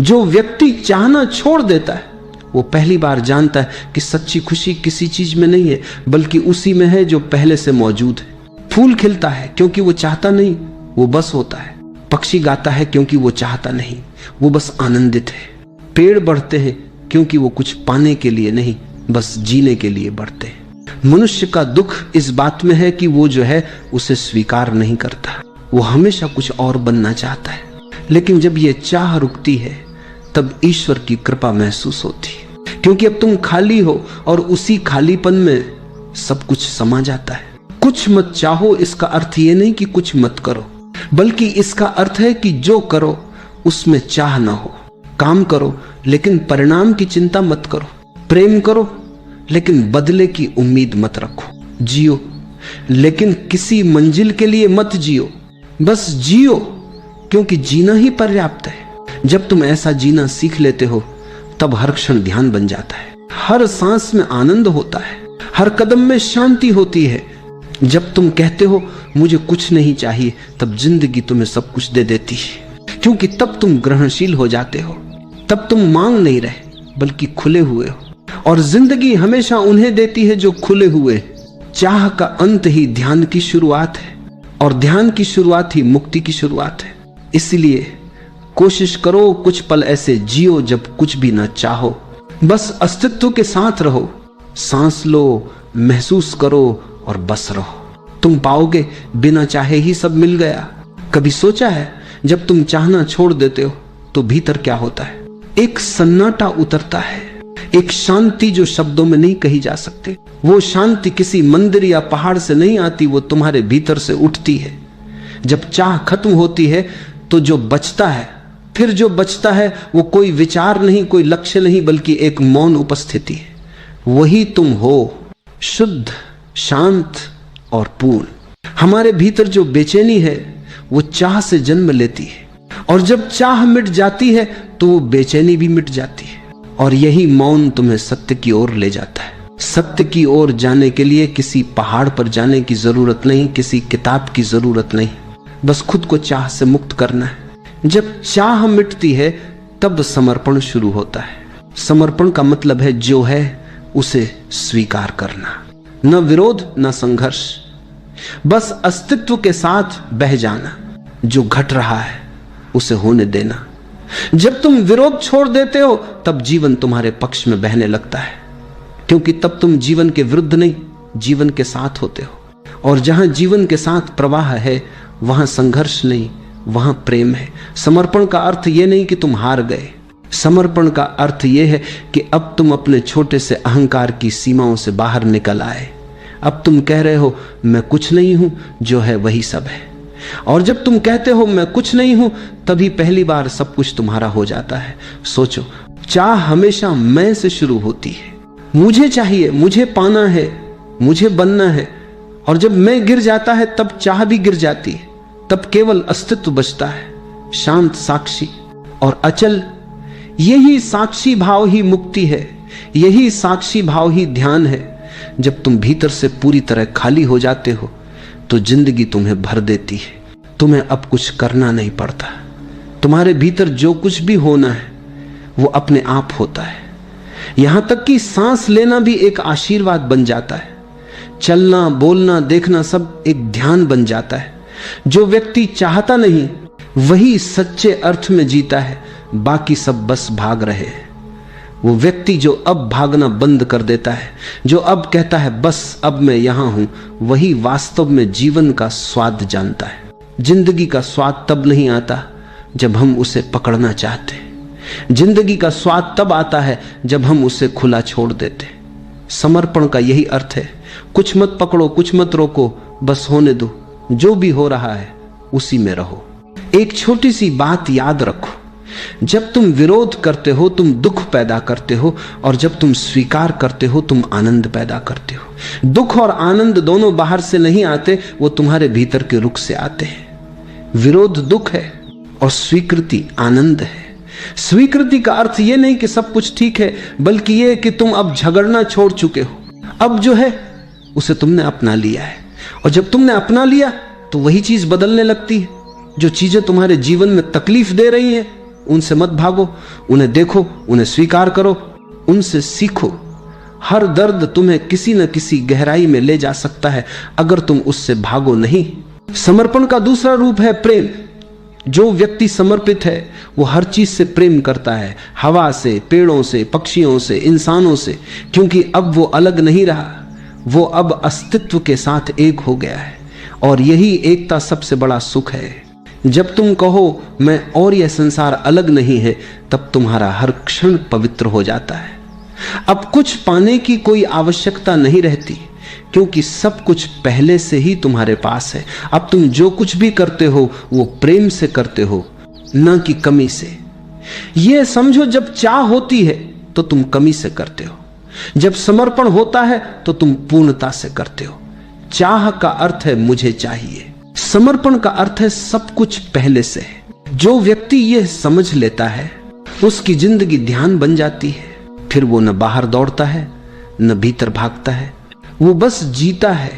जो व्यक्ति चाहना छोड़ देता है वो पहली बार जानता है कि सच्ची खुशी किसी चीज में नहीं है, बल्कि उसी में है जो पहले से मौजूद है। फूल खिलता है क्योंकि वो चाहता नहीं, वो बस होता है। पक्षी गाता है क्योंकि वो चाहता नहीं, वो बस आनंदित है। पेड़ बढ़ते हैं क्योंकि वो कुछ पाने के लिए नहीं, बस जीने के लिए बढ़ते हैं। मनुष्य का दुख इस बात में है कि वो जो है उसे स्वीकार नहीं करता, वो हमेशा कुछ और बनना चाहता है। लेकिन जब ये चाह रुकती है तब ईश्वर की कृपा महसूस होती है, क्योंकि अब तुम खाली हो और उसी खालीपन में सब कुछ समा जाता है। कुछ मत चाहो इसका अर्थ ये नहीं कि कुछ मत करो, बल्कि इसका अर्थ है कि जो करो उसमें चाह ना हो। काम करो लेकिन परिणाम की चिंता मत करो। प्रेम करो लेकिन बदले की उम्मीद मत रखो। जियो लेकिन किसी मंजिल के लिए मत जियो, बस जियो, क्योंकि जीना ही पर्याप्त है। जब तुम ऐसा जीना सीख लेते हो तब हर क्षण ध्यान बन जाता है, हर सांस में आनंद होता है, हर कदम में शांति होती है। जब तुम कहते हो मुझे कुछ नहीं चाहिए, तब जिंदगी तुम्हें सब कुछ दे देती है, क्योंकि तब तुम ग्रहणशील हो जाते हो। तब तुम मांग नहीं रहे बल्कि खुले हुए हो, और जिंदगी हमेशा उन्हें देती है जो खुले हुए। चाह का अंत ही ध्यान की शुरुआत है, और ध्यान की शुरुआत ही मुक्ति की शुरुआत है। इसलिए कोशिश करो कुछ पल ऐसे जियो जब कुछ भी ना चाहो, बस अस्तित्व के साथ रहो, सांस लो, महसूस करो और बस रहो। तुम पाओगे बिना चाहे ही सब मिल गया। कभी सोचा है जब तुम चाहना छोड़ देते हो तो भीतर क्या होता है? एक सन्नाटा उतरता है, एक शांति जो शब्दों में नहीं कही जा सकती। वो शांति किसी मंदिर या पहाड़ से नहीं आती, वो तुम्हारे भीतर से उठती है। जब चाह खत्म होती है तो जो बचता है, फिर जो बचता है वो कोई विचार नहीं, कोई लक्ष्य नहीं, बल्कि एक मौन उपस्थिति है। वही तुम हो, शुद्ध, शांत और पूर्ण। हमारे भीतर जो बेचैनी है वो चाह से जन्म लेती है, और जब चाह मिट जाती है तो वो बेचैनी भी मिट जाती है, और यही मौन तुम्हें सत्य की ओर ले जाता है। सत्य की ओर जाने के लिए किसी पहाड़ पर जाने की जरूरत नहीं, किसी किताब की जरूरत नहीं, बस खुद को चाह से मुक्त करना है। जब चाह मिटती है तब समर्पण शुरू होता है। समर्पण का मतलब है जो है उसे स्वीकार करना, न विरोध न संघर्ष, बस अस्तित्व के साथ बह जाना। जो घट रहा है उसे होने देना। जब तुम विरोध छोड़ देते हो तब जीवन तुम्हारे पक्ष में बहने लगता है, क्योंकि तब तुम जीवन के विरुद्ध नहीं, जीवन के साथ होते हो। और जहां जीवन के साथ प्रवाह है वहां संघर्ष नहीं, वहां प्रेम है। समर्पण का अर्थ यह नहीं कि तुम हार गए, समर्पण का अर्थ यह है कि अब तुम अपने छोटे से अहंकार की सीमाओं से बाहर निकल आए। अब तुम कह रहे हो मैं कुछ नहीं हूं, जो है वही सब है। और जब तुम कहते हो मैं कुछ नहीं हूं, तभी पहली बार सब कुछ तुम्हारा हो जाता है। सोचो, चाह हमेशा मैं से शुरू होती है। मुझे चाहिए, मुझे पाना है, मुझे बनना है, और जब मैं गिर जाता है तब चाह भी गिर जाती है। तब केवल अस्तित्व बचता है, शांत, साक्षी और अचल। यही साक्षी भाव ही मुक्ति है, यही साक्षी भाव ही ध्यान है। जब तुम भीतर से पूरी तरह खाली हो जाते हो तो जिंदगी तुम्हें भर देती है। तुम्हें अब कुछ करना नहीं पड़ता। तुम्हारे भीतर जो कुछ भी होना है वो अपने आप होता है। यहां तक कि सांस लेना भी एक आशीर्वाद बन जाता है। चलना, बोलना, देखना सब एक ध्यान बन जाता है। जो व्यक्ति चाहता नहीं वही सच्चे अर्थ में जीता है, बाकी सब बस भाग रहे हैं। वो व्यक्ति जो अब भागना बंद कर देता है, जो अब कहता है बस अब मैं यहां हूं, वही वास्तव में जीवन का स्वाद जानता है। जिंदगी का स्वाद तब नहीं आता जब हम उसे पकड़ना चाहते, जिंदगी का स्वाद तब आता है जब हम उसे खुला छोड़ देते। समर्पण का यही अर्थ है, कुछ मत पकड़ो, कुछ मत रोको, बस होने दो, जो भी हो रहा है उसी में रहो। एक छोटी सी बात याद रखो, जब तुम विरोध करते हो तुम दुख पैदा करते हो, और जब तुम स्वीकार करते हो तुम आनंद पैदा करते हो। दुख और आनंद दोनों बाहर से नहीं आते, वो तुम्हारे भीतर के रुख से आते हैं। विरोध दुख है और स्वीकृति आनंद है। स्वीकृति का अर्थ यह नहीं कि सब कुछ ठीक है, बल्कि यह कि तुम अब झगड़ना छोड़ चुके हो। अब जो है उसे तुमने अपना लिया है, और जब तुमने अपना लिया तो वही चीज बदलने लगती है। जो चीजें तुम्हारे जीवन में तकलीफ दे रही हैं उनसे मत भागो, उन्हें देखो, उन्हें स्वीकार करो, उनसे सीखो। हर दर्द तुम्हें किसी न किसी गहराई में ले जा सकता है अगर तुम उससे भागो नहीं। समर्पण का दूसरा रूप है प्रेम। जो व्यक्ति समर्पित है वो हर चीज से प्रेम करता है, हवा से, पेड़ों से, पक्षियों से, इंसानों से, क्योंकि अब वो अलग नहीं रहा, वो अब अस्तित्व के साथ एक हो गया है। और यही एकता सबसे बड़ा सुख है। जब तुम कहो मैं और यह संसार अलग नहीं है, तब तुम्हारा हर क्षण पवित्र हो जाता है। अब कुछ पाने की कोई आवश्यकता नहीं रहती, क्योंकि सब कुछ पहले से ही तुम्हारे पास है। अब तुम जो कुछ भी करते हो वो प्रेम से करते हो, न कि कमी से। यह समझो, जब चाह होती है तो तुम कमी से करते हो, जब समर्पण होता है तो तुम पूर्णता से करते हो। चाह का अर्थ है मुझे चाहिए, समर्पण का अर्थ है सब कुछ पहले से है। जो व्यक्ति यह समझ लेता है उसकी जिंदगी ध्यान बन जाती है। फिर वो न बाहर दौड़ता है न भीतर भागता है, वो बस जीता है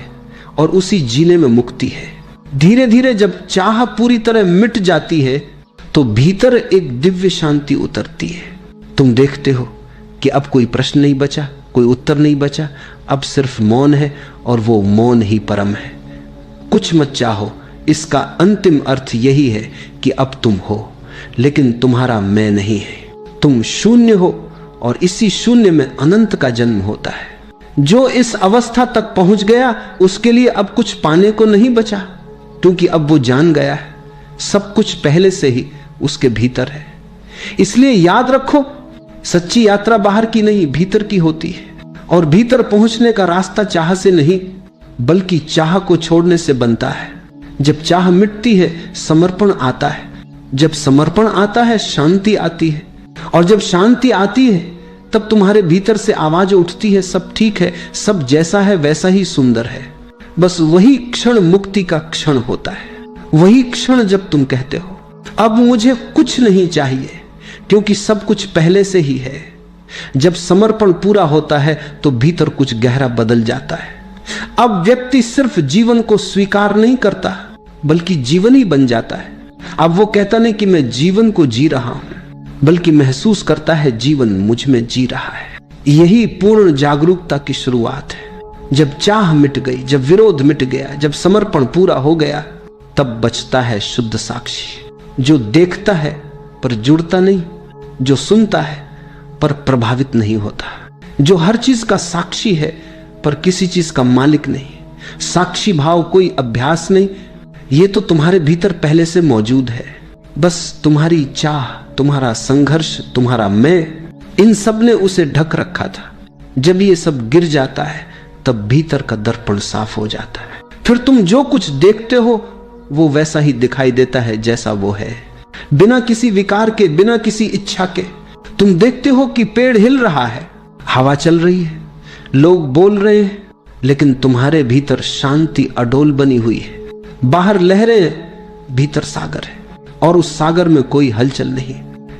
और उसी जीने में मुक्ति है। धीरे धीरे जब चाह पूरी तरह मिट जाती है तो भीतर एक दिव्य शांति उतरती है। तुम देखते हो कि अब कोई प्रश्न नहीं बचा, कोई उत्तर नहीं बचा, अब सिर्फ मौन है, और वो मौन ही परम है। कुछ मत चाहो, इसका अंतिम अर्थ यही है कि अब तुम हो, लेकिन तुम्हारा मैं नहीं है। तुम शून्य हो और इसी शून्य में अनंत का जन्म होता है। जो इस अवस्था तक पहुंच गया उसके लिए अब कुछ पाने को नहीं बचा, क्योंकि अब वो जान गया है सब कुछ पहले से ही उसके भीतर है। इसलिए याद रखो, सच्ची यात्रा बाहर की नहीं भीतर की होती है, और भीतर पहुंचने का रास्ता चाह से नहीं बल्कि चाह को छोड़ने से बनता है। जब चाह मिटती है समर्पण आता है, जब समर्पण आता है शांति आती है, और जब शांति आती है तब तुम्हारे भीतर से आवाज उठती है सब ठीक है, सब जैसा है वैसा ही सुंदर है। बस वही क्षण मुक्ति का क्षण होता है। वही क्षण जब तुम कहते हो अब मुझे कुछ नहीं चाहिए, क्योंकि सब कुछ पहले से ही है। जब समर्पण पूरा होता है तो भीतर कुछ गहरा बदल जाता है। अब व्यक्ति सिर्फ जीवन को स्वीकार नहीं करता बल्कि जीवन ही बन जाता है। अब वो कहता नहीं कि मैं जीवन को जी रहा हूं, बल्कि महसूस करता है जीवन मुझ में जी रहा है। यही पूर्ण जागरूकता की शुरुआत है। जब चाह मिट गई, जब विरोध मिट गया, जब समर्पण पूरा हो गया, तब बचता है शुद्ध साक्षी, जो देखता है पर जुड़ता नहीं, जो सुनता है पर प्रभावित नहीं होता, जो हर चीज का साक्षी है पर किसी चीज का मालिक नहीं। साक्षी भाव कोई अभ्यास नहीं, ये तो तुम्हारे भीतर पहले से मौजूद है। बस तुम्हारी चाह, तुम्हारा संघर्ष, तुम्हारा मैं, इन सब ने उसे ढक रखा था। जब ये सब गिर जाता है तब भीतर का दर्पण साफ हो जाता है। फिर तुम जो कुछ देखते हो वो वैसा ही दिखाई देता है जैसा वो है, बिना किसी विकार के, बिना किसी इच्छा के। तुम देखते हो कि पेड़ हिल रहा है, हवा चल रही है, लोग बोल रहे हैं, लेकिन तुम्हारे भीतर शांति अडोल बनी हुई है। बाहर लहरें, भीतर सागर है, और उस सागर में कोई हलचल नहीं।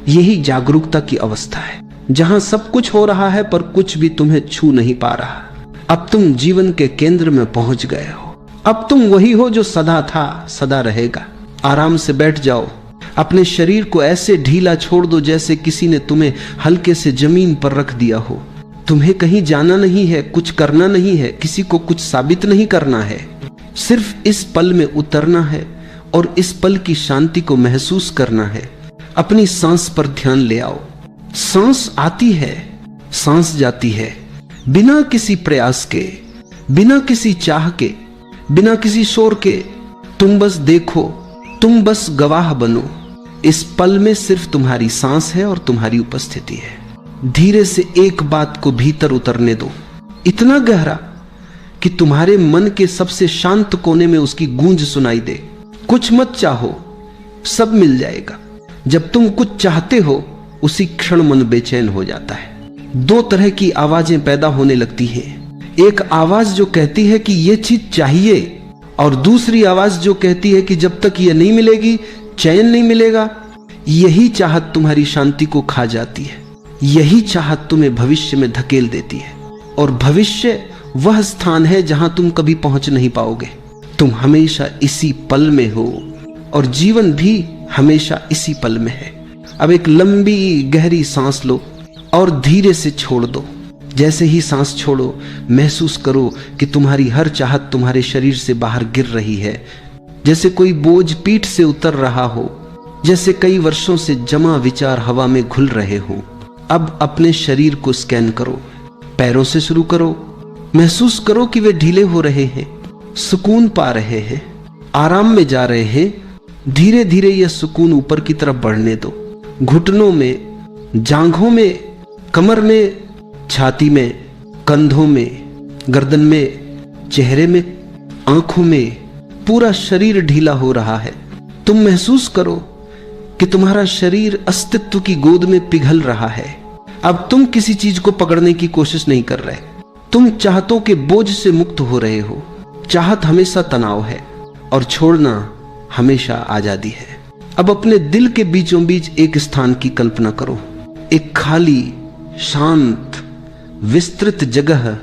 यही जागरूकता की अवस्था है, जहां सब कुछ हो रहा है पर कुछ भी तुम्हें छू नहीं पा रहा। अब तुम जीवन के केंद्र में पहुंच गए हो। अब तुम वही हो जो सदा था, सदा रहेगा। आराम से बैठ जाओ, अपने शरीर को ऐसे ढीला छोड़ दो जैसे किसी ने तुम्हें हल्के से जमीन पर रख दिया हो। तुम्हें कहीं जाना नहीं है, कुछ करना नहीं है, किसी को कुछ साबित नहीं करना है। सिर्फ इस पल में उतरना है और इस पल की शांति को महसूस करना है। अपनी सांस पर ध्यान ले आओ। सांस आती है, सांस जाती है, बिना किसी प्रयास के, बिना किसी चाह के, बिना किसी शोर के। तुम बस देखो, तुम बस गवाह बनो। इस पल में सिर्फ तुम्हारी सांस है और तुम्हारी उपस्थिति है। धीरे से एक बात को भीतर उतरने दो, इतना गहरा कि तुम्हारे मन के सबसे शांत कोने में उसकी गूंज सुनाई दे। कुछ मत चाहो, सब मिल जाएगा। जब तुम कुछ चाहते हो, उसी क्षण मन बेचैन हो जाता है। दो तरह की आवाजें पैदा होने लगती हैं। एक आवाज जो कहती है कि यह चीज चाहिए, और दूसरी आवाज जो कहती है कि जब तक यह नहीं मिलेगी चैन नहीं मिलेगा। यही चाहत तुम्हारी शांति को खा जाती है। यही चाहत तुम्हें भविष्य में धकेल देती है, और भविष्य वह स्थान है जहां तुम कभी पहुंच नहीं पाओगे। तुम हमेशा इसी पल में हो, और जीवन भी हमेशा इसी पल में है। अब एक लंबी गहरी सांस लो और धीरे से छोड़ दो। जैसे ही सांस छोड़ो, महसूस करो कि तुम्हारी हर चाहत तुम्हारे शरीर से बाहर गिर रही है, जैसे कोई बोझ पीठ से उतर रहा हो, जैसे कई वर्षों से जमा विचार हवा में घुल रहे हो। अब अपने शरीर को स्कैन करो। पैरों से शुरू करो। महसूस करो कि वे ढीले हो रहे हैं, सुकून पा रहे हैं, आराम में जा रहे हैं। धीरे धीरे यह सुकून ऊपर की तरफ बढ़ने दो। घुटनों में, जांघों में, कमर में, छाती में, कंधों में, गर्दन में, चेहरे में, आंखों में, पूरा शरीर ढीला हो रहा है। तुम महसूस करो कि तुम्हारा शरीर अस्तित्व की गोद में पिघल रहा है। अब तुम किसी चीज को पकड़ने की कोशिश नहीं कर रहे। तुम चाहतों के बोझ से मुक्त हो रहे हो। चाहत हमेशा तनाव है और छोड़ना हमेशा आजादी है। अब अपने दिल के बीचों बीच एक स्थान की कल्पना करो, एक खाली, शांत, विस्तृत जगह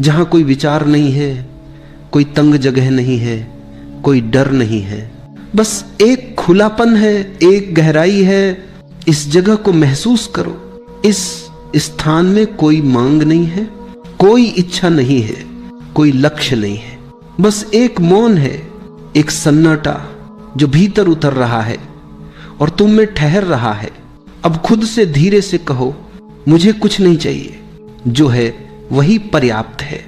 जहां कोई विचार नहीं है, कोई तंग जगह नहीं है, कोई डर नहीं है। बस एक खुलापन है, एक गहराई है। इस जगह को महसूस करो। इस स्थान में कोई मांग नहीं है, कोई इच्छा नहीं है, कोई लक्ष्य नहीं है। बस एक मौन है, एक सन्नाटा जो भीतर उतर रहा है और तुम में ठहर रहा है। अब खुद से धीरे से कहो, मुझे कुछ नहीं चाहिए, जो है वही पर्याप्त है।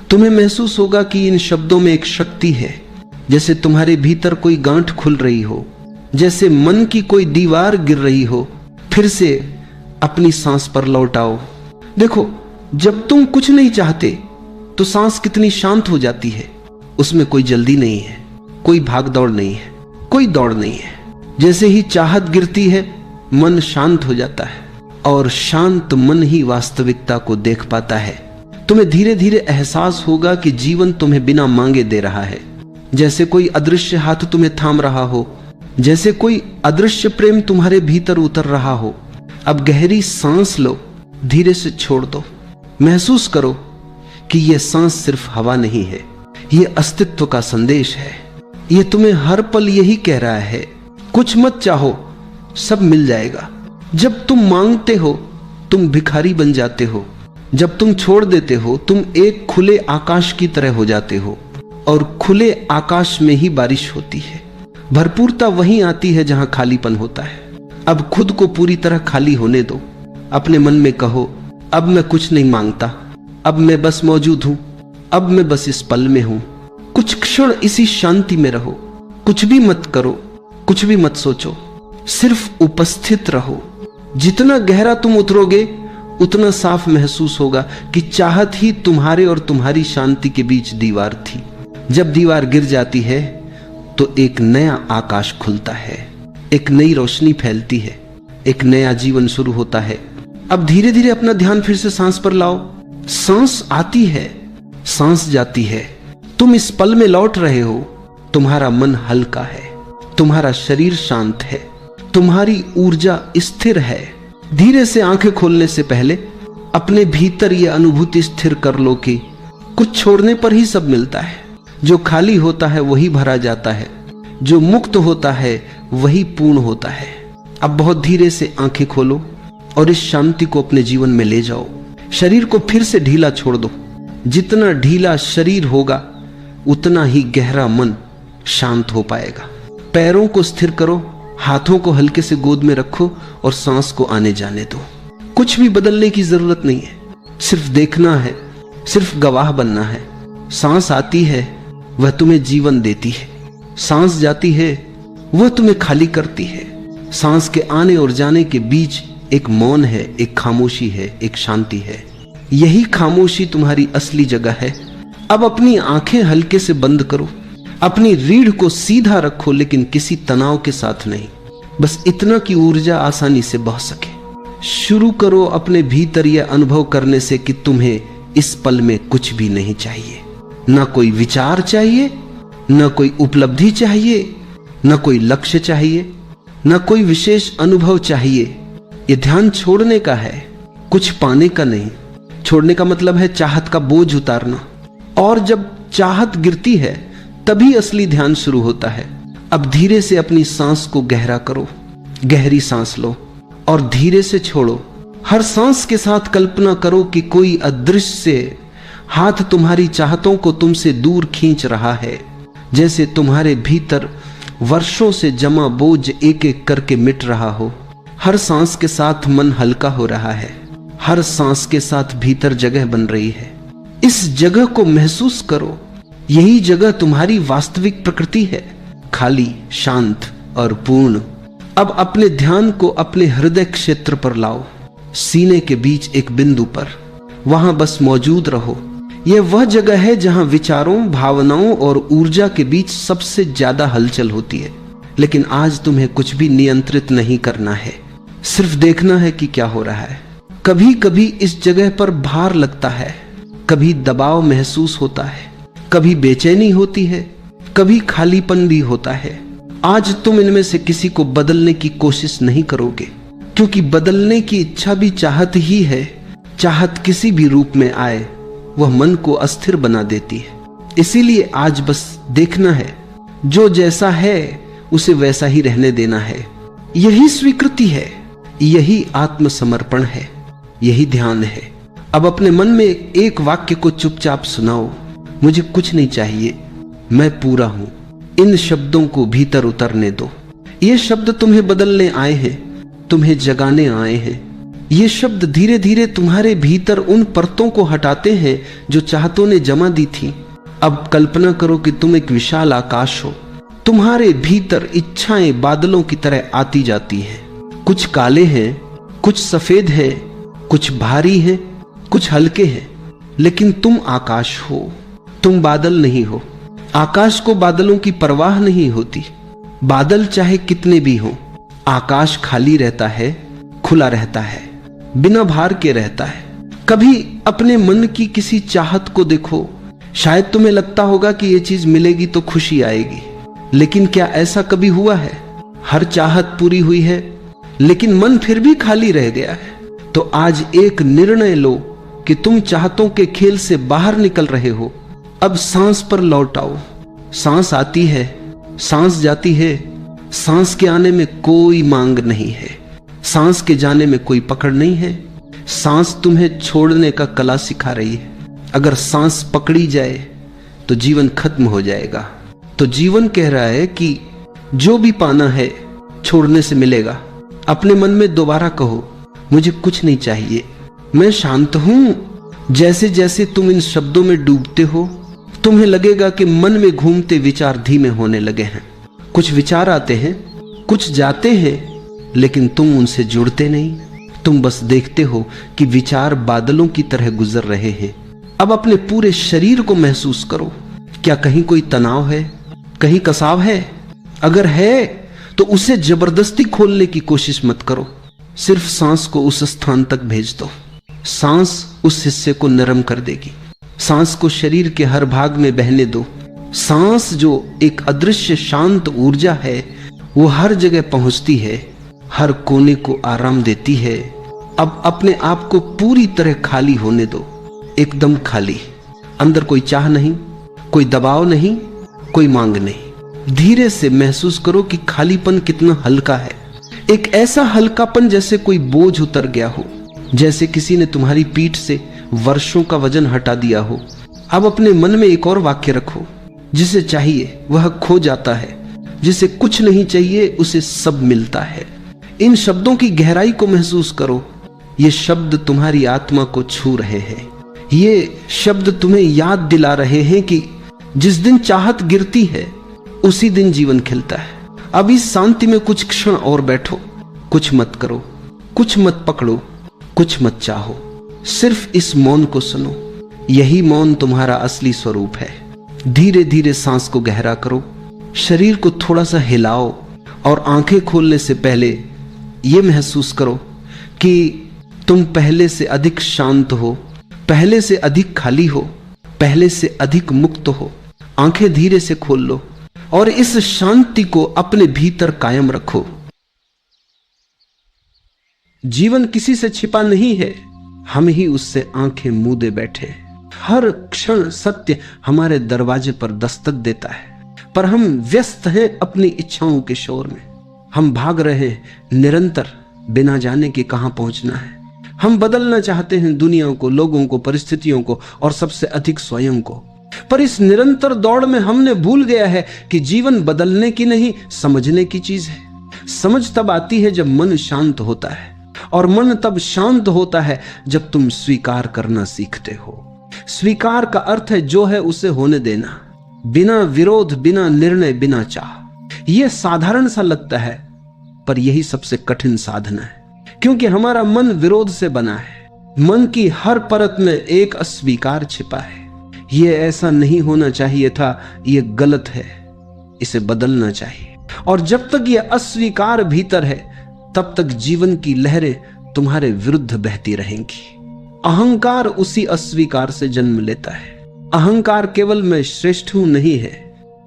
तुम्हें महसूस होगा कि इन शब्दों में एक शक्ति है, जैसे तुम्हारे भीतर कोई गांठ खुल रही हो, जैसे मन की कोई दीवार गिर रही हो। फिर से अपनी सांस पर लौट आओ। देखो, जब तुम कुछ नहीं चाहते तो सांस कितनी शांत हो जाती है। उसमें कोई जल्दी नहीं है, कोई भाग दौड़ नहीं है, कोई दौड़ नहीं है। जैसे ही चाहत गिरती है, मन शांत हो जाता है, और शांत मन ही वास्तविकता को देख पाता है। तुम्हें धीरे धीरे एहसास होगा कि जीवन तुम्हें बिना मांगे दे रहा है, जैसे कोई अदृश्य हाथ तुम्हें थाम रहा हो, जैसे कोई अदृश्य प्रेम तुम्हारे भीतर उतर रहा हो। अब गहरी सांस लो, धीरे से छोड़ दो। महसूस करो कि यह सांस सिर्फ हवा नहीं है, यह अस्तित्व का संदेश है। यह तुम्हें हर पल यही कह रहा है, कुछ मत चाहो, सब मिल जाएगा। जब तुम मांगते हो, तुम भिखारी बन जाते हो। जब तुम छोड़ देते हो, तुम एक खुले आकाश की तरह हो जाते हो, और खुले आकाश में ही बारिश होती है। भरपूरता वहीं आती है जहां खालीपन होता है। अब खुद को पूरी तरह खाली होने दो। अपने मन में कहो, अब मैं कुछ नहीं मांगता, अब मैं बस मौजूद हूं, अब मैं बस इस पल में हूं। कुछ क्षण इसी शांति में रहो, कुछ भी मत करो, कुछ भी मत सोचो, सिर्फ उपस्थित रहो। जितना गहरा तुम उतरोगे, उतना साफ महसूस होगा कि चाहत ही तुम्हारे और तुम्हारी शांति के बीच दीवार थी। जब दीवार गिर जाती है तो एक नया आकाश खुलता है, एक नई रोशनी फैलती है, एक नया जीवन शुरू होता है। अब धीरे धीरे अपना ध्यान फिर से सांस पर लाओ। सांस आती है, सांस जाती है। तुम इस पल में लौट रहे हो। तुम्हारा मन हल्का है, तुम्हारा शरीर शांत है, तुम्हारी ऊर्जा स्थिर है। धीरे से आंखें खोलने से पहले अपने भीतर यह अनुभूति स्थिर कर लो कि कुछ छोड़ने पर ही सब मिलता है। जो खाली होता है वही भरा जाता है, जो मुक्त होता है वही पूर्ण होता है। अब बहुत धीरे से आंखें खोलो और इस शांति को अपने जीवन में ले जाओ। शरीर को फिर से ढीला छोड़ दो। जितना ढीला शरीर होगा उतना ही गहरा मन शांत हो पाएगा। पैरों को स्थिर करो, हाथों को हल्के से गोद में रखो और सांस को आने जाने दो। कुछ भी बदलने की जरूरत नहीं है, सिर्फ देखना है, सिर्फ गवाह बनना है। सांस आती है वह तुम्हें जीवन देती है, सांस जाती है वह तुम्हें खाली करती है। सांस के आने और जाने के बीच एक मौन है, एक खामोशी है, एक शांति है। यही खामोशी तुम्हारी असली जगह है। अब अपनी आंखें हल्के से बंद करो, अपनी रीढ़ को सीधा रखो, लेकिन किसी तनाव के साथ नहीं, बस इतना कि ऊर्जा आसानी से बह सके। शुरू करो अपने भीतर यह अनुभव करने से कि तुम्हें इस पल में कुछ भी नहीं चाहिए। ना कोई विचार चाहिए, ना कोई उपलब्धि चाहिए, ना कोई लक्ष्य चाहिए, ना कोई विशेष अनुभव चाहिए। यह ध्यान छोड़ने का है, कुछ पाने का नहीं। छोड़ने का मतलब है चाहत का बोझ उतारना। और जब चाहत गिरती है तभी असली ध्यान शुरू होता है। अब धीरे से अपनी सांस को गहरा करो, गहरी सांस लो और धीरे से छोड़ो। हर सांस के साथ कल्पना करो कि कोई अदृश्य हाथ तुम्हारी चाहतों को तुमसे दूर खींच रहा है, जैसे तुम्हारे भीतर वर्षों से जमा बोझ एक एक करके मिट रहा हो। हर सांस के साथ मन हल्का हो रहा है, हर सांस के साथ भीतर जगह बन रही है। इस जगह को महसूस करो, यही जगह तुम्हारी वास्तविक प्रकृति है, खाली, शांत और पूर्ण। अब अपने ध्यान को अपने हृदय क्षेत्र पर लाओ, सीने के बीच एक बिंदु पर। वहां बस मौजूद रहो। यह वह जगह है जहां विचारों, भावनाओं और ऊर्जा के बीच सबसे ज्यादा हलचल होती है। लेकिन आज तुम्हें कुछ भी नियंत्रित नहीं करना है, सिर्फ देखना है कि क्या हो रहा है। कभी कभी इस जगह पर भार लगता है, कभी दबाव महसूस होता है, कभी बेचैनी होती है, कभी खालीपन भी होता है। आज तुम इनमें से किसी को बदलने की कोशिश नहीं करोगे, क्योंकि बदलने की इच्छा भी चाहत ही है। चाहत किसी भी रूप में आए वह मन को अस्थिर बना देती है। इसीलिए आज बस देखना है, जो जैसा है उसे वैसा ही रहने देना है। यही स्वीकृति है, यही आत्मसमर्पण है, यही ध्यान है। अब अपने मन में एक वाक्य को चुपचाप सुनाओ, मुझे कुछ नहीं चाहिए, मैं पूरा हूं। इन शब्दों को भीतर उतरने दो। ये शब्द तुम्हें बदलने आए हैं, तुम्हें जगाने आए हैं। ये शब्द धीरे धीरे तुम्हारे भीतर उन परतों को हटाते हैं जो चाहतों ने जमा दी थी। अब कल्पना करो कि तुम एक विशाल आकाश हो। तुम्हारे भीतर इच्छाएं बादलों की तरह आती जाती हैं। कुछ काले हैं, कुछ सफेद है, कुछ भारी है, कुछ हल्के हैं, लेकिन तुम आकाश हो, तुम बादल नहीं हो। आकाश को बादलों की परवाह नहीं होती। बादल चाहे कितने भी हो, आकाश खाली रहता है, खुला रहता है, बिना भार के रहता है। कभी अपने मन की किसी चाहत को देखो। शायद तुम्हें लगता होगा कि यह चीज मिलेगी तो खुशी आएगी, लेकिन क्या ऐसा कभी हुआ है? हर चाहत पूरी हुई है, लेकिन मन फिर भी खाली रह गया है। तो आज एक निर्णय लो कि तुम चाहतों के खेल से बाहर निकल रहे हो। अब सांस पर लौट आओ। सांस आती है, सांस जाती है। सांस के आने में कोई मांग नहीं है, सांस के जाने में कोई पकड़ नहीं है। सांस तुम्हें छोड़ने का कला सिखा रही है। अगर सांस पकड़ी जाए तो जीवन खत्म हो जाएगा। तो जीवन कह रहा है कि जो भी पाना है छोड़ने से मिलेगा। अपने मन में दोबारा कहो, मुझे कुछ नहीं चाहिए, मैं शांत हूं। जैसे जैसे तुम इन शब्दों में डूबते हो, तुम्हें लगेगा कि मन में घूमते विचार धीमे होने लगे हैं। कुछ विचार आते हैं, कुछ जाते हैं, लेकिन तुम उनसे जुड़ते नहीं। तुम बस देखते हो कि विचार बादलों की तरह गुजर रहे हैं। अब अपने पूरे शरीर को महसूस करो। क्या कहीं कोई तनाव है, कहीं कसाव है? अगर है तो उसे जबरदस्ती खोलने की कोशिश मत करो। सिर्फ सांस को उस स्थान तक भेज दो। सांस उस हिस्से को नरम कर देगी। सांस को शरीर के हर भाग में बहने दो। सांस जो एक अदृश्य शांत ऊर्जा है, वो हर जगह पहुंचती है, हर कोने को आराम देती है। अब अपने आप को पूरी तरह खाली होने दो, एकदम खाली। अंदर कोई चाह नहीं, कोई दबाव नहीं, कोई मांग नहीं। धीरे से महसूस करो कि खालीपन कितना हल्का है। एक ऐसा हल्कापन जैसे कोई बोझ उतर गया हो। जैसे किसी ने तुम्हारी पीठ से वर्षों का वजन हटा दिया हो। अब अपने मन में एक और वाक्य रखो, जिसे चाहिए वह खो जाता है, जिसे कुछ नहीं चाहिए उसे सब मिलता है। इन शब्दों की गहराई को महसूस करो। ये शब्द तुम्हारी आत्मा को छू रहे हैं। ये शब्द तुम्हें याद दिला रहे हैं कि जिस दिन चाहत गिरती है उसी दिन जीवन खिलता है। अब इस शांति में कुछ क्षण और बैठो, कुछ मत करो, कुछ मत पकड़ो, कुछ मत चाहो, सिर्फ इस मौन को सुनो। यही मौन तुम्हारा असली स्वरूप है। धीरे धीरे सांस को गहरा करो, शरीर को थोड़ा सा हिलाओ और आंखें खोलने से पहले यह महसूस करो कि तुम पहले से अधिक शांत हो, पहले से अधिक खाली हो, पहले से अधिक मुक्त हो। आंखें धीरे से खोल लो और इस शांति को अपने भीतर कायम रखो। जीवन किसी से छिपा नहीं है, हम ही उससे आंखें मूंदे बैठे। हर क्षण सत्य हमारे दरवाजे पर दस्तक देता है, पर हम व्यस्त हैं अपनी इच्छाओं के शोर में। हम भाग रहे हैं निरंतर, बिना जाने कि कहां पहुंचना है। हम बदलना चाहते हैं दुनिया को, लोगों को, परिस्थितियों को और सबसे अधिक स्वयं को। पर इस निरंतर दौड़ में हमने भूल गया है कि जीवन बदलने की नहीं, समझने की चीज है। समझ तब आती है जब मन शांत होता है, और मन तब शांत होता है जब तुम स्वीकार करना सीखते हो। स्वीकार का अर्थ है जो है उसे होने देना, बिना विरोध, बिना निर्णय, बिना चाह। यह साधारण सा लगता है, पर यही सबसे कठिन साधना है, क्योंकि हमारा मन विरोध से बना है। मन की हर परत में एक अस्वीकार छिपा है। यह ऐसा नहीं होना चाहिए था, यह गलत है, इसे बदलना चाहिए। और जब तक यह अस्वीकार भीतर है, तब तक जीवन की लहरें तुम्हारे विरुद्ध बहती रहेंगी। अहंकार उसी अस्वीकार से जन्म लेता है। अहंकार केवल मैं श्रेष्ठ हूं नहीं है,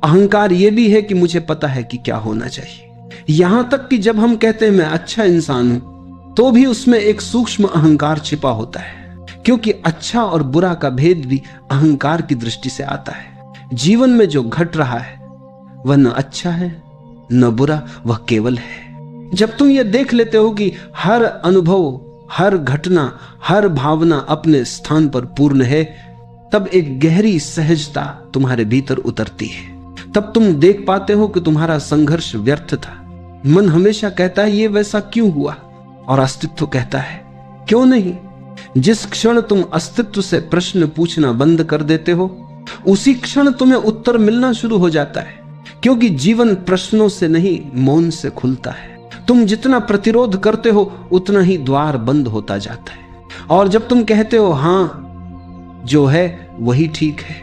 अहंकार यह भी है कि मुझे पता है कि क्या होना चाहिए। यहां तक कि जब हम कहते हैं मैं अच्छा इंसान हूं, तो भी उसमें एक सूक्ष्म अहंकार छिपा होता है, क्योंकि अच्छा और बुरा का भेद भी अहंकार की दृष्टि से आता है। जीवन में जो घट रहा है वह न अच्छा है न बुरा, वह केवल है। जब तुम यह देख लेते हो कि हर अनुभव, हर घटना, हर भावना अपने स्थान पर पूर्ण है, तब एक गहरी सहजता तुम्हारे भीतर उतरती है। तब तुम देख पाते हो कि तुम्हारा संघर्ष व्यर्थ था। मन हमेशा कहता है ये वैसा क्यों हुआ, और अस्तित्व कहता है क्यों नहीं। जिस क्षण तुम अस्तित्व से प्रश्न पूछना बंद कर देते हो, उसी क्षण तुम्हें उत्तर मिलना शुरू हो जाता है, क्योंकि जीवन प्रश्नों से नहीं, मौन से खुलता है। तुम जितना प्रतिरोध करते हो उतना ही द्वार बंद होता जाता है। और जब तुम कहते हो हां जो है वही ठीक है,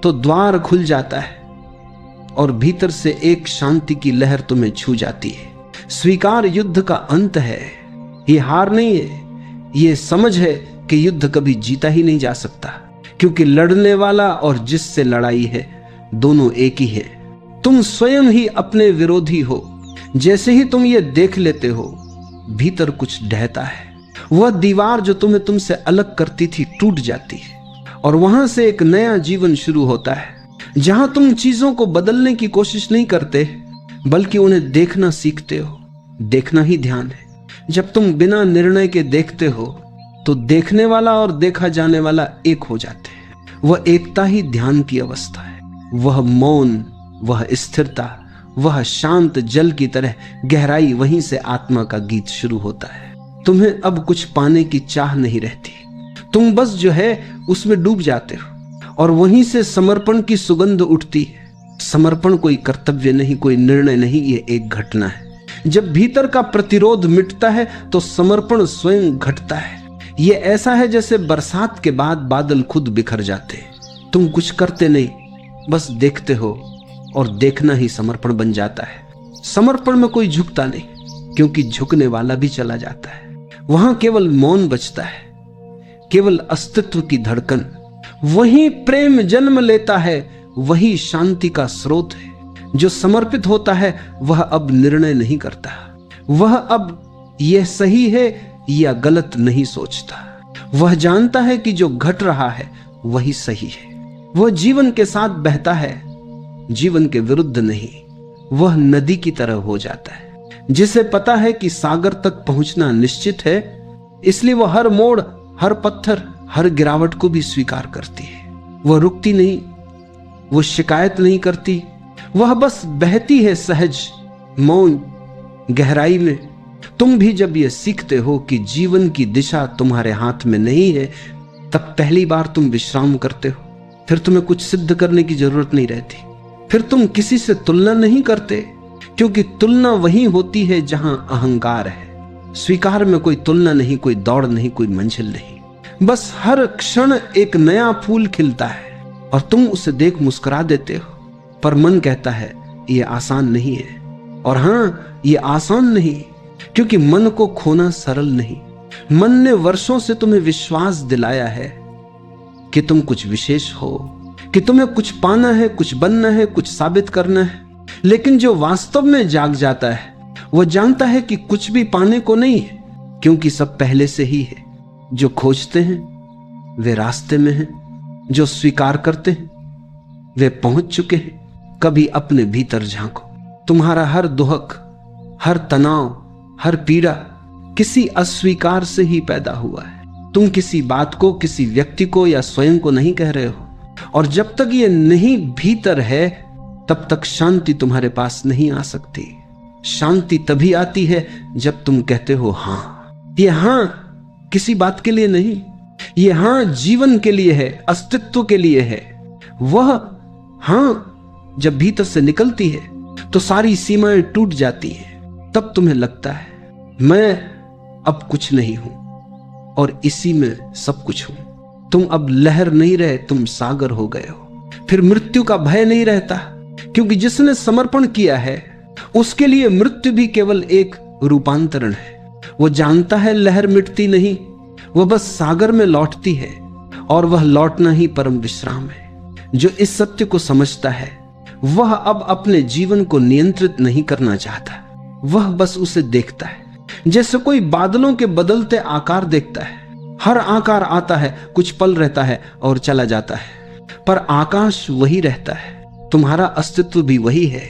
तो द्वार खुल जाता है और भीतर से एक शांति की लहर तुम्हें छू जाती है। स्वीकार युद्ध का अंत है, ये हार नहीं है। ये समझ है कि युद्ध कभी जीता ही नहीं जा सकता, क्योंकि लड़ने वाला और जिससे लड़ाई है दोनों एक ही है। तुम स्वयं ही अपने विरोधी हो। जैसे ही तुम ये देख लेते हो, भीतर कुछ ढहता है। वह दीवार जो तुम्हें तुमसे अलग करती थी टूट जाती है, और वहां से एक नया जीवन शुरू होता है, जहां तुम चीजों को बदलने की कोशिश नहीं करते, बल्कि उन्हें देखना सीखते हो। देखना ही ध्यान है। जब तुम बिना निर्णय के देखते हो, तो देखने वाला और देखा जाने वाला एक हो जाते हैं। वह एकता ही ध्यान की अवस्था है। वह मौन, वह स्थिरता, वह शांत जल की तरह गहराई, वहीं से आत्मा का गीत शुरू होता है। तुम्हें अब कुछ पाने की चाह नहीं रहती, तुम बस जो है उसमें डूब जाते हो, और वहीं से समर्पण की सुगंध उठती है। समर्पण कोई कर्तव्य नहीं, कोई निर्णय नहीं, ये एक घटना है। जब भीतर का प्रतिरोध मिटता है तो समर्पण स्वयं घटता है। ये ऐसा है जैसे बरसात के बाद बादल खुद बिखर जाते। तुम कुछ करते नहीं, बस देखते हो, और देखना ही समर्पण बन जाता है। समर्पण में कोई झुकता नहीं, क्योंकि झुकने वाला भी चला जाता है। वहां केवल मौन बचता है, केवल अस्तित्व की धड़कन। वही प्रेम जन्म लेता है, वही शांति का स्रोत है। जो समर्पित होता है वह अब निर्णय नहीं करता, वह अब यह सही है या गलत नहीं सोचता। वह जानता है कि जो घट रहा है वही सही है। वह जीवन के साथ बहता है, जीवन के विरुद्ध नहीं। वह नदी की तरह हो जाता है, जिसे पता है कि सागर तक पहुंचना निश्चित है, इसलिए वो हर मोड़, हर पत्थर, हर गिरावट को भी स्वीकार करती है। वह रुकती नहीं, वो शिकायत नहीं करती, वह बस बहती है सहज, मौन, गहराई में। तुम भी जब यह सीखते हो कि जीवन की दिशा तुम्हारे हाथ में नहीं है, तब पहली बार तुम विश्राम करते हो। फिर तुम्हें कुछ सिद्ध करने की जरूरत नहीं रहती। फिर तुम किसी से तुलना नहीं करते, क्योंकि तुलना वहीं होती है जहां अहंकार है। स्वीकार में कोई तुलना नहीं, कोई दौड़ नहीं, कोई मंजिल नहीं। बस हर क्षण एक नया फूल खिलता है और तुम उसे देख मुस्कुरा देते हो। पर मन कहता है ये आसान नहीं है। और हाँ, ये आसान नहीं, क्योंकि मन को खोना सरल नहीं। मन ने वर्षों से तुम्हें विश्वास दिलाया है कि तुम कुछ विशेष हो, कि तुम्हें कुछ पाना है, कुछ बनना है, कुछ साबित करना है। लेकिन जो वास्तव में जाग जाता है वह जानता है कि कुछ भी पाने को नहीं है, क्योंकि सब पहले से ही है। जो खोजते हैं वे रास्ते में हैं, जो स्वीकार करते हैं वे पहुंच चुके हैं। कभी अपने भीतर झांको। तुम्हारा हर दुहक, हर तनाव, हर पीड़ा किसी अस्वीकार से ही पैदा हुआ है। तुम किसी बात को, किसी व्यक्ति को या स्वयं को नहीं कह रहे हो। और जब तक ये नहीं भीतर है, तब तक शांति तुम्हारे पास नहीं आ सकती। शांति तभी आती है जब तुम कहते हो हां। ये हां किसी बात के लिए नहीं, ये हां जीवन के लिए है, अस्तित्व के लिए है। वह हां जब भीतर से निकलती है तो सारी सीमाएं टूट जाती हैं। तब तुम्हें लगता है मैं अब कुछ नहीं हूं और इसी में सब कुछ हूं। तुम अब लहर नहीं रहे, तुम सागर हो गए हो। फिर मृत्यु का भय नहीं रहता, क्योंकि जिसने समर्पण किया है उसके लिए मृत्यु भी केवल एक रूपांतरण है। वो जानता है लहर मिटती नहीं, वह बस सागर में लौटती है, और वह लौटना ही परम विश्राम है। जो इस सत्य को समझता है वह अब अपने जीवन को नियंत्रित नहीं करना चाहता, वह बस उसे देखता है, जैसे कोई बादलों के बदलते आकार देखता है। हर आकार आता है, कुछ पल रहता है और चला जाता है, पर आकाश वही रहता है। तुम्हारा अस्तित्व भी वही है।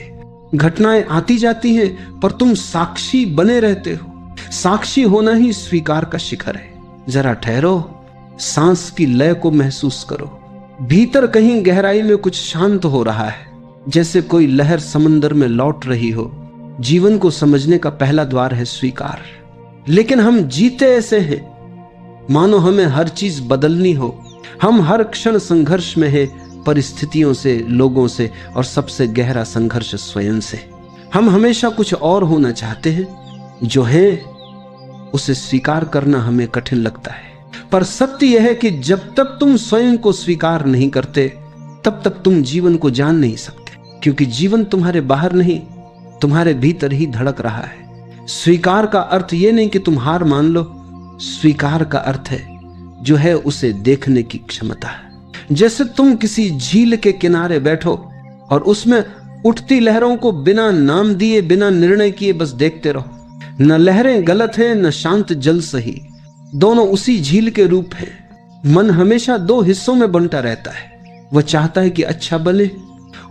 घटनाएं आती जाती हैं, पर तुम साक्षी बने रहते हो। साक्षी होना ही स्वीकार का शिखर है। जरा ठहरो, सांस की लय को महसूस करो। भीतर कहीं गहराई में कुछ शांत हो रहा है, जैसे कोई लहर समंदर में लौट रही हो। जीवन को समझने का पहला द्वार है स्वीकार। लेकिन हम जीते ऐसे हैं मानो हमें हर चीज बदलनी हो। हम हर क्षण संघर्ष में है, परिस्थितियों से, लोगों से, और सबसे गहरा संघर्ष स्वयं से। हम हमेशा कुछ और होना चाहते हैं, जो है उसे स्वीकार करना हमें कठिन लगता है। पर सत्य यह है कि जब तक तुम स्वयं को स्वीकार नहीं करते, तब तक तुम जीवन को जान नहीं सकते, क्योंकि जीवन तुम्हारे बाहर नहीं, तुम्हारे भीतर ही धड़क रहा है। स्वीकार का अर्थ यह नहीं कि तुम हार मान लो। स्वीकार का अर्थ है जो है उसे देखने की क्षमता है। जैसे तुम किसी झील के किनारे बैठो और उसमें उठती लहरों को बिना नाम दिए, बिना निर्णय किए बस देखते रहो। न लहरें गलत हैं, न शांत जल सही, दोनों उसी झील के रूप हैं। मन हमेशा दो हिस्सों में बंटा रहता है। वह चाहता है कि अच्छा बने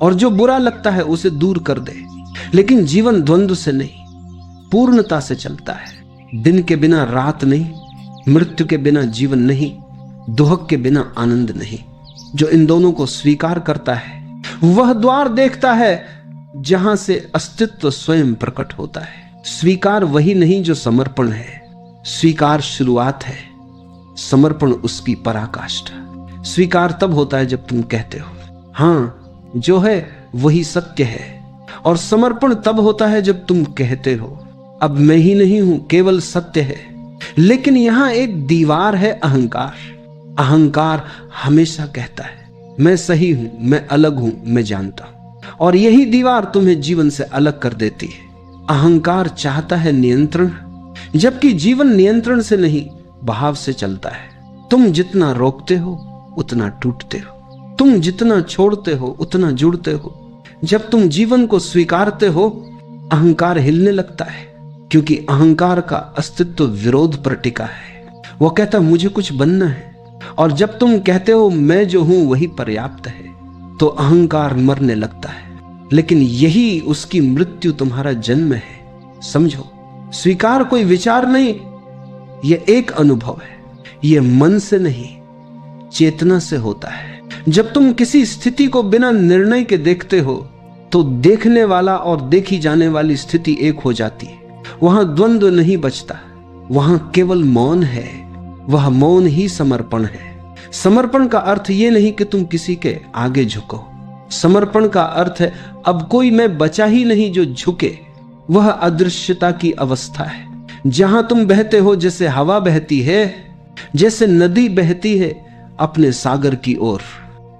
और जो बुरा लगता है उसे दूर कर दे। लेकिन जीवन द्वंद्व से नहीं, पूर्णता से चलता है। दिन के बिना रात नहीं, मृत्यु के बिना जीवन नहीं, दुहक के बिना आनंद नहीं। जो इन दोनों को स्वीकार करता है वह द्वार देखता है जहां से अस्तित्व स्वयं प्रकट होता है। स्वीकार वही नहीं जो समर्पण है। स्वीकार शुरुआत है, समर्पण उसकी पराकाष्ठा। स्वीकार तब होता है जब तुम कहते हो हां जो है वही सत्य है, और समर्पण तब होता है जब तुम कहते हो अब मैं ही नहीं हूं, केवल सत्य है। लेकिन यहां एक दीवार है, अहंकार। अहंकार हमेशा कहता है मैं सही हूं, मैं अलग हूं, मैं जानता हूं, और यही दीवार तुम्हें जीवन से अलग कर देती है। अहंकार चाहता है नियंत्रण, जबकि जीवन नियंत्रण से नहीं, बहाव से चलता है। तुम जितना रोकते हो उतना टूटते हो, तुम जितना छोड़ते हो उतना जुड़ते हो। जब तुम जीवन को स्वीकारते हो, अहंकार हिलने लगता है, क्योंकि अहंकार का अस्तित्व विरोध पर टिका है। वो कहता मुझे कुछ बनना है, और जब तुम कहते हो मैं जो हूं वही पर्याप्त है, तो अहंकार मरने लगता है। लेकिन यही उसकी मृत्यु तुम्हारा जन्म है। समझो, स्वीकार कोई विचार नहीं, यह एक अनुभव है, यह मन से नहीं चेतना से होता है। जब तुम किसी स्थिति को बिना निर्णय के देखते हो तो देखने वाला और देखी जाने वाली स्थिति एक हो जाती है। वहां द्वंद्व नहीं बचता, वहां केवल मौन है। वह मौन ही समर्पण है। समर्पण का अर्थ यह नहीं कि तुम किसी के आगे झुको। समर्पण का अर्थ है अब कोई मैं बचा ही नहीं जो झुके। वह अदृश्यता की अवस्था है जहां तुम बहते हो जैसे हवा बहती है, जैसे नदी बहती है अपने सागर की ओर।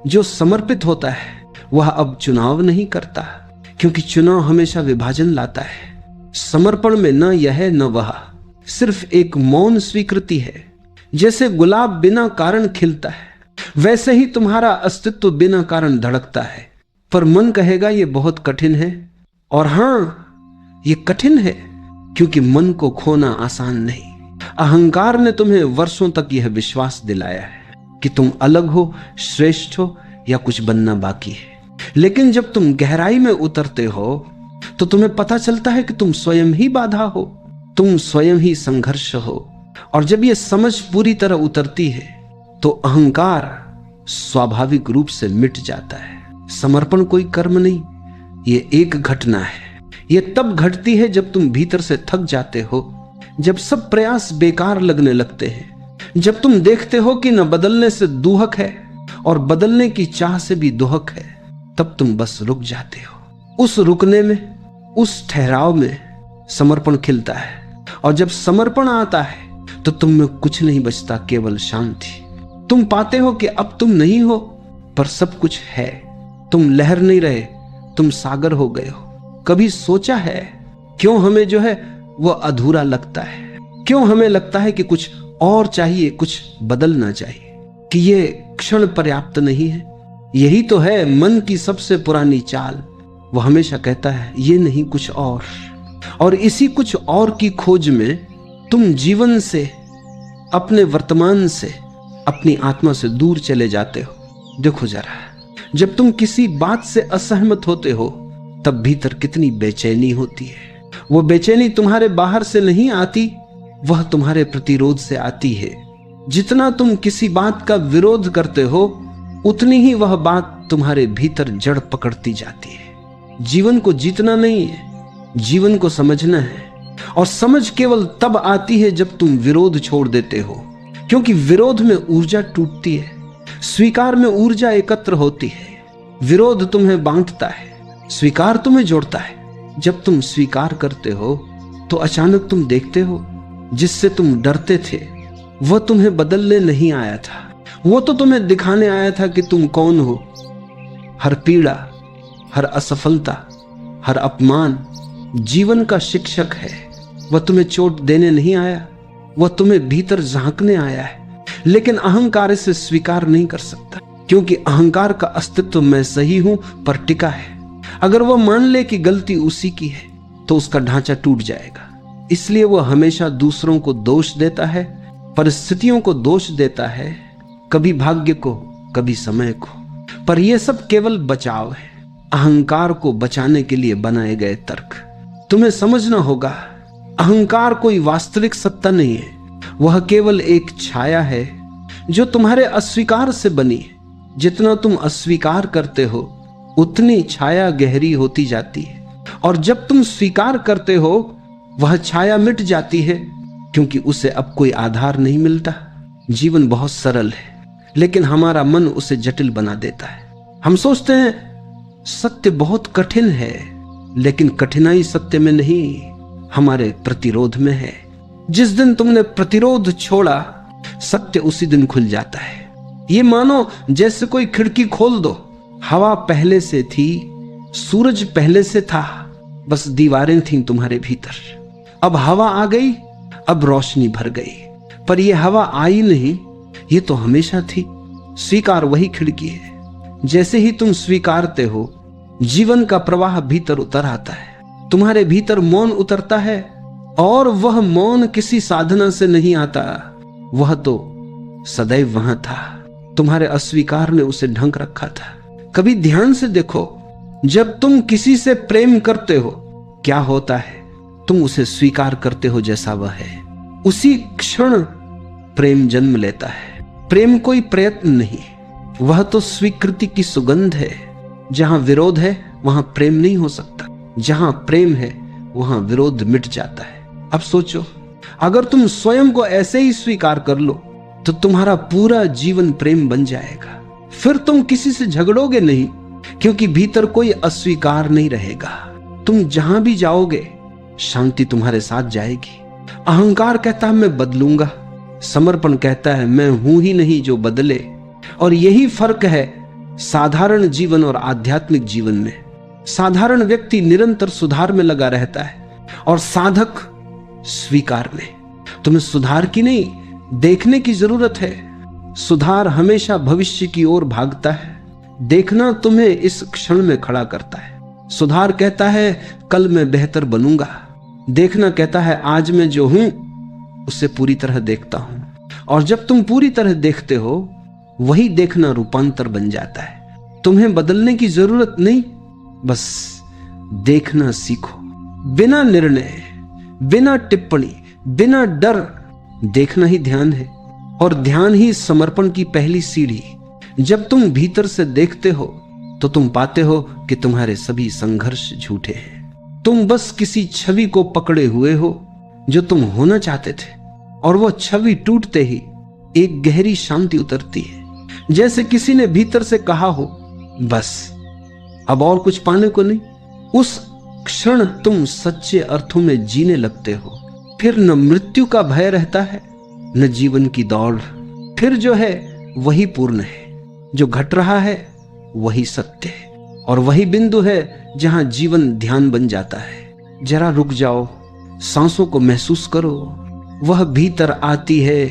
जो समर्पित होता है वह अब चुनाव नहीं करता, क्योंकि चुनाव हमेशा विभाजन लाता है। समर्पण में न यह न वह, सिर्फ एक मौन स्वीकृति है। जैसे गुलाब बिना कारण खिलता है, वैसे ही तुम्हारा अस्तित्व बिना कारण धड़कता है। पर मन कहेगा यह बहुत कठिन है, और हां यह कठिन है क्योंकि मन को खोना आसान नहीं। अहंकार ने तुम्हें वर्षों तक यह विश्वास दिलाया है कि तुम अलग हो, श्रेष्ठ हो या कुछ बनना बाकी है। लेकिन जब तुम गहराई में उतरते हो तो तुम्हें पता चलता है कि तुम स्वयं ही बाधा हो, तुम स्वयं ही संघर्ष हो। और जब यह समझ पूरी तरह उतरती है तो अहंकार स्वाभाविक रूप से मिट जाता है। समर्पण कोई कर्म नहीं, यह एक घटना है। यह तब घटती है जब तुम भीतर से थक जाते हो, जब सब प्रयास बेकार लगने लगते हैं, जब तुम देखते हो कि न बदलने से दुहक है और बदलने की चाह से भी दुहक है, तब तुम बस रुक जाते हो। उस रुकने में, उस ठहराव में समर्पण खिलता है। और जब समर्पण आता है तो तुम में कुछ नहीं बचता, केवल शांति। तुम पाते हो कि अब तुम नहीं हो पर सब कुछ है। तुम लहर नहीं रहे, तुम सागर हो गए हो। कभी सोचा है क्यों हमें जो है वो अधूरा लगता है? क्यों हमें लगता है कि कुछ और चाहिए, कुछ बदलना चाहिए, कि ये क्षण पर्याप्त नहीं है? यही तो है मन की सबसे पुरानी चाल। वो हमेशा कहता है ये नहीं कुछ और इसी कुछ और की खोज में तुम जीवन से, अपने वर्तमान से, अपनी आत्मा से दूर चले जाते हो। देखो जरा, जब तुम किसी बात से असहमत होते हो तब भीतर कितनी बेचैनी होती है। वो बेचैनी तुम्हारे बाहर से नहीं आती, वह तुम्हारे प्रतिरोध से आती है। जितना तुम किसी बात का विरोध करते हो उतनी ही वह बात तुम्हारे भीतर जड़ पकड़ती जाती है। जीवन को जीतना नहीं है, जीवन को समझना है। और समझ केवल तब आती है जब तुम विरोध छोड़ देते हो, क्योंकि विरोध में ऊर्जा टूटती है, स्वीकार में ऊर्जा एकत्र होती है। विरोध तुम्हें बांटता है, स्वीकार तुम्हें जोड़ता है। जब तुम स्वीकार करते हो तो अचानक तुम देखते हो जिससे तुम डरते थे वह तुम्हें बदलने नहीं आया था, वो तो तुम्हें दिखाने आया था कि तुम कौन हो। हर पीड़ा, हर असफलता, हर अपमान जीवन का शिक्षक है। वह तुम्हें चोट देने नहीं आया, वह तुम्हें भीतर झांकने आया है। लेकिन अहंकार इसे स्वीकार नहीं कर सकता, क्योंकि अहंकार का अस्तित्व मैं सही हूं पर टिका है। अगर वह मान ले कि गलती उसी की है तो उसका ढांचा टूट जाएगा। इसलिए वह हमेशा दूसरों को दोष देता है, परिस्थितियों को दोष देता है, कभी भाग्य को, कभी समय को। पर यह सब केवल बचाव है, अहंकार को बचाने के लिए बनाए गए तर्क। तुम्हें समझना होगा, अहंकार कोई वास्तविक सत्ता नहीं है, वह केवल एक छाया है जो तुम्हारे अस्वीकार से बनी है। जितना तुम अस्वीकार करते हो उतनी छाया गहरी होती जाती है, और जब तुम स्वीकार करते हो वह छाया मिट जाती है, क्योंकि उसे अब कोई आधार नहीं मिलता। जीवन बहुत सरल है, लेकिन हमारा मन उसे जटिल बना देता है। हम सोचते हैं सत्य बहुत कठिन है, लेकिन कठिनाई सत्य में नहीं, हमारे प्रतिरोध में है। जिस दिन तुमने प्रतिरोध छोड़ा, सत्य उसी दिन खुल जाता है। ये मानो जैसे कोई खिड़की खोल दो, हवा पहले से थी, सूरज पहले से था, बस दीवारें थीं तुम्हारे भीतर। अब हवा आ गई, अब रोशनी भर गई। पर यह हवा आई नहीं, ये तो हमेशा थी। स्वीकार वही खिड़की है। जैसे ही तुम स्वीकारते हो, जीवन का प्रवाह भीतर उतर आता है। तुम्हारे भीतर मौन उतरता है, और वह मौन किसी साधना से नहीं आता, वह तो सदैव वहां था। तुम्हारे अस्वीकार ने उसे ढंक रखा था। कभी ध्यान से देखो, जब तुम किसी से प्रेम करते हो क्या होता है? तुम उसे स्वीकार करते हो जैसा वह है, उसी क्षण प्रेम जन्म लेता है। प्रेम कोई प्रयत्न नहीं, वह तो स्वीकृति की सुगंध है। जहां विरोध है वहां प्रेम नहीं हो सकता, जहां प्रेम है वहां विरोध मिट जाता है। अब सोचो, अगर तुम स्वयं को ऐसे ही स्वीकार कर लो तो तुम्हारा पूरा जीवन प्रेम बन जाएगा। फिर तुम किसी से झगड़ोगे नहीं, क्योंकि भीतर कोई अस्वीकार नहीं रहेगा। तुम जहां भी जाओगे शांति तुम्हारे साथ जाएगी। अहंकार कहता है मैं बदलूंगा, समर्पण कहता है मैं हूं ही नहीं जो बदले। और यही फर्क है साधारण जीवन और आध्यात्मिक जीवन में। साधारण व्यक्ति निरंतर सुधार में लगा रहता है और साधक स्वीकार में। तुम्हें सुधार की नहीं, देखने की जरूरत है। सुधार हमेशा भविष्य की ओर भागता है, देखना तुम्हें इस क्षण में खड़ा करता है। सुधार कहता है कल मैं बेहतर बनूंगा, देखना कहता है आज मैं जो हूं उसे पूरी तरह देखता हूं। और जब तुम पूरी तरह देखते हो, वही देखना रूपांतर बन जाता है। तुम्हें बदलने की जरूरत नहीं, बस देखना सीखो। बिना निर्णय, बिना टिप्पणी, बिना डर देखना ही ध्यान है। और ध्यान ही समर्पण की पहली सीढ़ी। जब तुम भीतर से देखते हो तो तुम पाते हो कि तुम्हारे सभी संघर्ष झूठे हैं। तुम बस किसी छवि को पकड़े हुए हो जो तुम होना चाहते थे, और वो छवि टूटते ही एक गहरी शांति उतरती है। जैसे किसी ने भीतर से कहा हो बस अब और कुछ पाने को नहीं। उस क्षण तुम सच्चे अर्थों में जीने लगते हो। फिर न मृत्यु का भय रहता है, न जीवन की दौड़। फिर जो है वही पूर्ण है, जो घट रहा है वही सत्य है। और वही बिंदु है जहां जीवन ध्यान बन जाता है। जरा रुक जाओ, सांसों को महसूस करो। वह भीतर आती है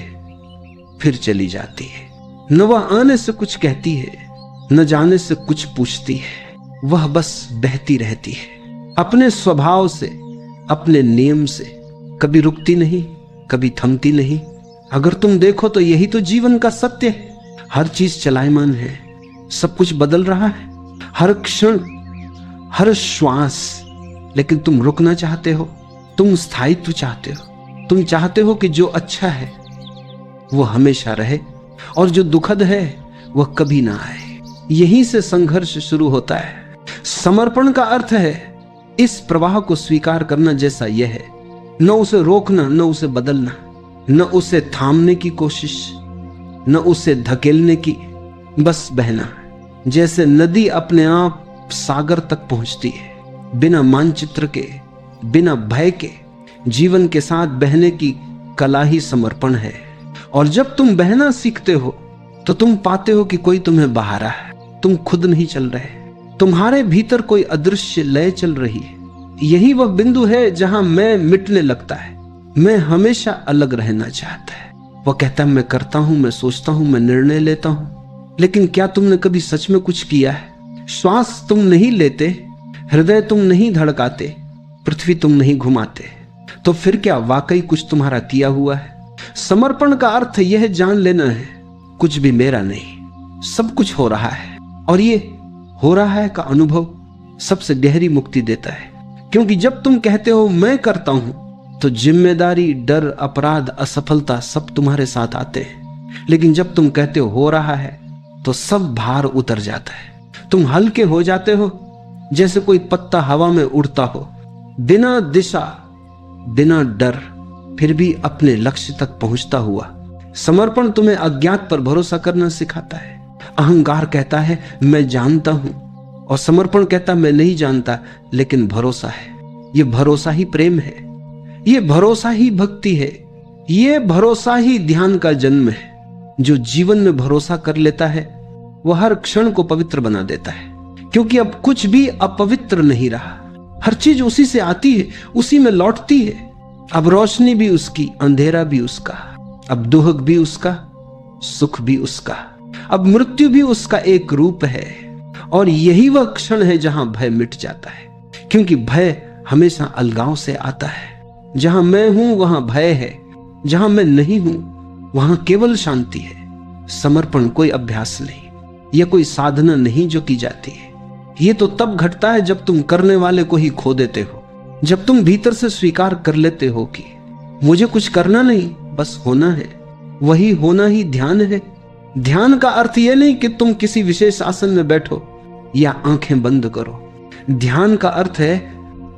फिर चली जाती है। न वह आने से कुछ कहती है, न जाने से कुछ पूछती है। वह बस बहती रहती है अपने स्वभाव से, अपने नियम से। कभी रुकती नहीं, कभी थमती नहीं। अगर तुम देखो तो यही तो जीवन का सत्य है। हर चीज चलायमान है, सब कुछ बदल रहा है, हर क्षण, हर श्वास। लेकिन तुम रुकना चाहते हो, तुम स्थायित्व चाहते हो। तुम चाहते हो कि जो अच्छा है वो हमेशा रहे और जो दुखद है वह कभी ना आए। यहीं से संघर्ष शुरू होता है। समर्पण का अर्थ है इस प्रवाह को स्वीकार करना जैसा यह है, न उसे रोकना, न उसे बदलना, न उसे थामने की कोशिश, न उसे धकेलने की, बस बहना। जैसे नदी अपने आप सागर तक पहुंचती है, बिना मानचित्र के, बिना भय के। जीवन के साथ बहने की कला ही समर्पण है। और जब तुम बहना सीखते हो तो तुम पाते हो कि कोई तुम्हें बहा रहा है, तुम खुद नहीं चल रहे। तुम्हारे भीतर कोई अदृश्य लय चल रही है। यही वह बिंदु है जहां मैं मिटने लगता है। मैं हमेशा अलग रहना चाहता है। वह कहता है मैं करता हूं, मैं सोचता हूं, मैं निर्णय लेता हूं, लेकिन क्या तुमने कभी सच में कुछ किया है? श्वास तुम नहीं लेते, हृदय तुम नहीं धड़काते, पृथ्वी तुम नहीं घुमाते, तो फिर क्या वाकई कुछ तुम्हारा किया हुआ है? समर्पण का अर्थ यह जान लेना है कुछ भी मेरा नहीं, सब कुछ हो रहा है। और ये हो रहा है का अनुभव सबसे गहरी मुक्ति देता है। क्योंकि जब तुम कहते हो मैं करता हूं तो जिम्मेदारी, डर, अपराध, असफलता सब तुम्हारे साथ आते हैं। लेकिन जब तुम कहते हो रहा है तो सब भार उतर जाता है। तुम हल्के हो जाते हो, जैसे कोई पत्ता हवा में उड़ता हो, बिना दिशा, बिना डर, फिर भी अपने लक्ष्य तक पहुंचता हुआ। समर्पण तुम्हें अज्ञात पर भरोसा करना सिखाता है। अहंकार कहता है मैं जानता हूं, और समर्पण कहता मैं नहीं जानता, लेकिन भरोसा है। ये भरोसा ही प्रेम है, ये भरोसा ही भक्ति है, ये भरोसा ही ध्यान का जन्म है। जो जीवन में भरोसा कर लेता है वह हर क्षण को पवित्र बना देता है, क्योंकि अब कुछ भी अपवित्र नहीं रहा। हर चीज उसी से आती है, उसी में लौटती है। अब रोशनी भी उसकी, अंधेरा भी उसका, अब दुख भी उसका, सुख भी उसका, अब मृत्यु भी उसका एक रूप है। और यही वह क्षण है जहां भय मिट जाता है, क्योंकि भय हमेशा अलगाव से आता है। जहां मैं हूं वहां भय है, जहां मैं नहीं हूं वहां केवल शांति है। समर्पण कोई अभ्यास नहीं, यह कोई साधना नहीं जो की जाती है। यह तो तब घटता है जब तुम करने वाले को ही खो देते हो, जब तुम भीतर से स्वीकार कर लेते हो कि मुझे कुछ करना नहीं, बस होना है। वही होना ही ध्यान है। ध्यान का अर्थ यह नहीं कि तुम किसी विशेष आसन में बैठो या आंखें बंद करो। ध्यान का अर्थ है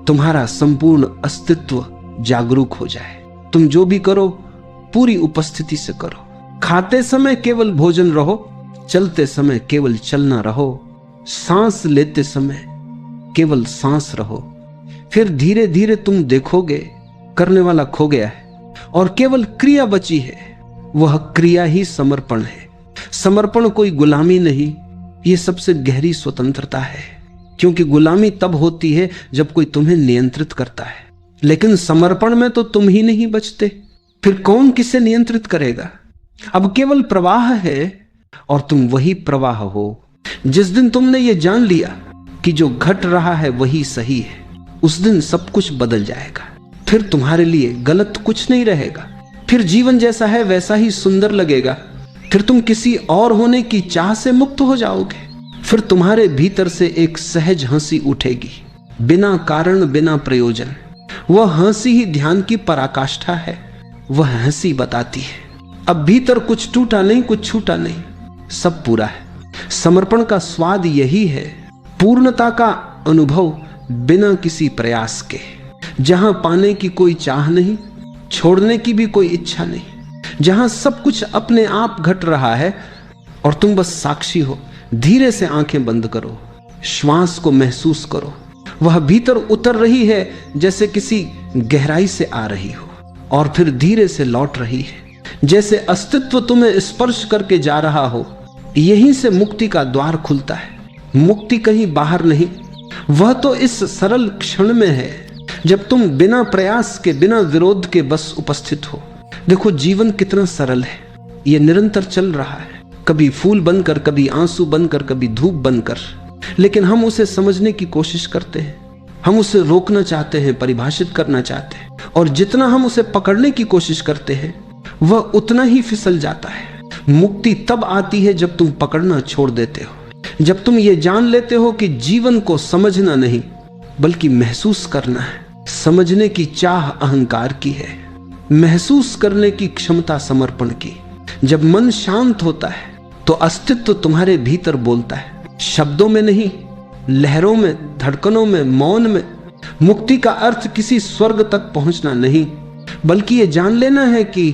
तुम्हारा संपूर्ण अस्तित्व जागरूक हो जाए। तुम जो भी करो पूरी उपस्थिति से करो। खाते समय केवल भोजन रहो, चलते समय केवल चलना रहो, सांस लेते समय केवल सांस रहो। फिर धीरे धीरे तुम देखोगे करने वाला खो गया है और केवल क्रिया बची है। वह क्रिया ही समर्पण है। समर्पण कोई गुलामी नहीं, ये सबसे गहरी स्वतंत्रता है। क्योंकि गुलामी तब होती है जब कोई तुम्हें नियंत्रित करता है, लेकिन समर्पण में तो तुम ही नहीं बचते, फिर कौन किसे नियंत्रित करेगा। अब केवल प्रवाह है और तुम वही प्रवाह हो। जिस दिन तुमने ये जान लिया कि जो घट रहा है वही सही है, उस दिन सब कुछ बदल जाएगा। फिर तुम्हारे लिए गलत कुछ नहीं रहेगा। फिर जीवन जैसा है वैसा ही सुंदर लगेगा। फिर तुम किसी और होने की चाह से मुक्त हो जाओगे। फिर तुम्हारे भीतर से एक सहज हंसी उठेगी, बिना कारण बिना प्रयोजन। वह हंसी ही ध्यान की पराकाष्ठा है। वह हंसी बताती है अब भीतर कुछ टूटा नहीं, कुछ छूटा नहीं, सब पूरा है। समर्पण का स्वाद यही है, पूर्णता का अनुभव बिना किसी प्रयास के, जहां पाने की कोई चाह नहीं, छोड़ने की भी कोई इच्छा नहीं, जहां सब कुछ अपने आप घट रहा है और तुम बस साक्षी हो। धीरे से आंखें बंद करो, श्वास को महसूस करो। वह भीतर उतर रही है जैसे किसी गहराई से आ रही हो और फिर धीरे से लौट रही है, जैसे अस्तित्व तुम्हें स्पर्श करके जा रहा हो। यहीं से मुक्ति का द्वार खुलता है। मुक्ति कहीं बाहर नहीं, वह तो इस सरल क्षण में है जब तुम बिना प्रयास के, बिना विरोध के बस उपस्थित हो। देखो जीवन कितना सरल है, यह निरंतर चल रहा है, कभी फूल बनकर, कभी आंसू बनकर, कभी धूप बनकर। लेकिन हम उसे समझने की कोशिश करते हैं, हम उसे रोकना चाहते हैं, परिभाषित करना चाहते हैं, और जितना हम उसे पकड़ने की कोशिश करते हैं वह उतना ही फिसल जाता है। मुक्ति तब आती है जब तुम पकड़ना छोड़ देते हो, जब तुम ये जान लेते हो कि जीवन को समझना नहीं बल्कि महसूस करना है। समझने की चाह अहंकार की है, महसूस करने की क्षमता समर्पण की। जब मन शांत होता है तो अस्तित्व तुम्हारे भीतर बोलता है, शब्दों में नहीं, लहरों में, धड़कनों में, मौन में। मुक्ति का अर्थ किसी स्वर्ग तक पहुंचना नहीं, बल्कि ये जान लेना है कि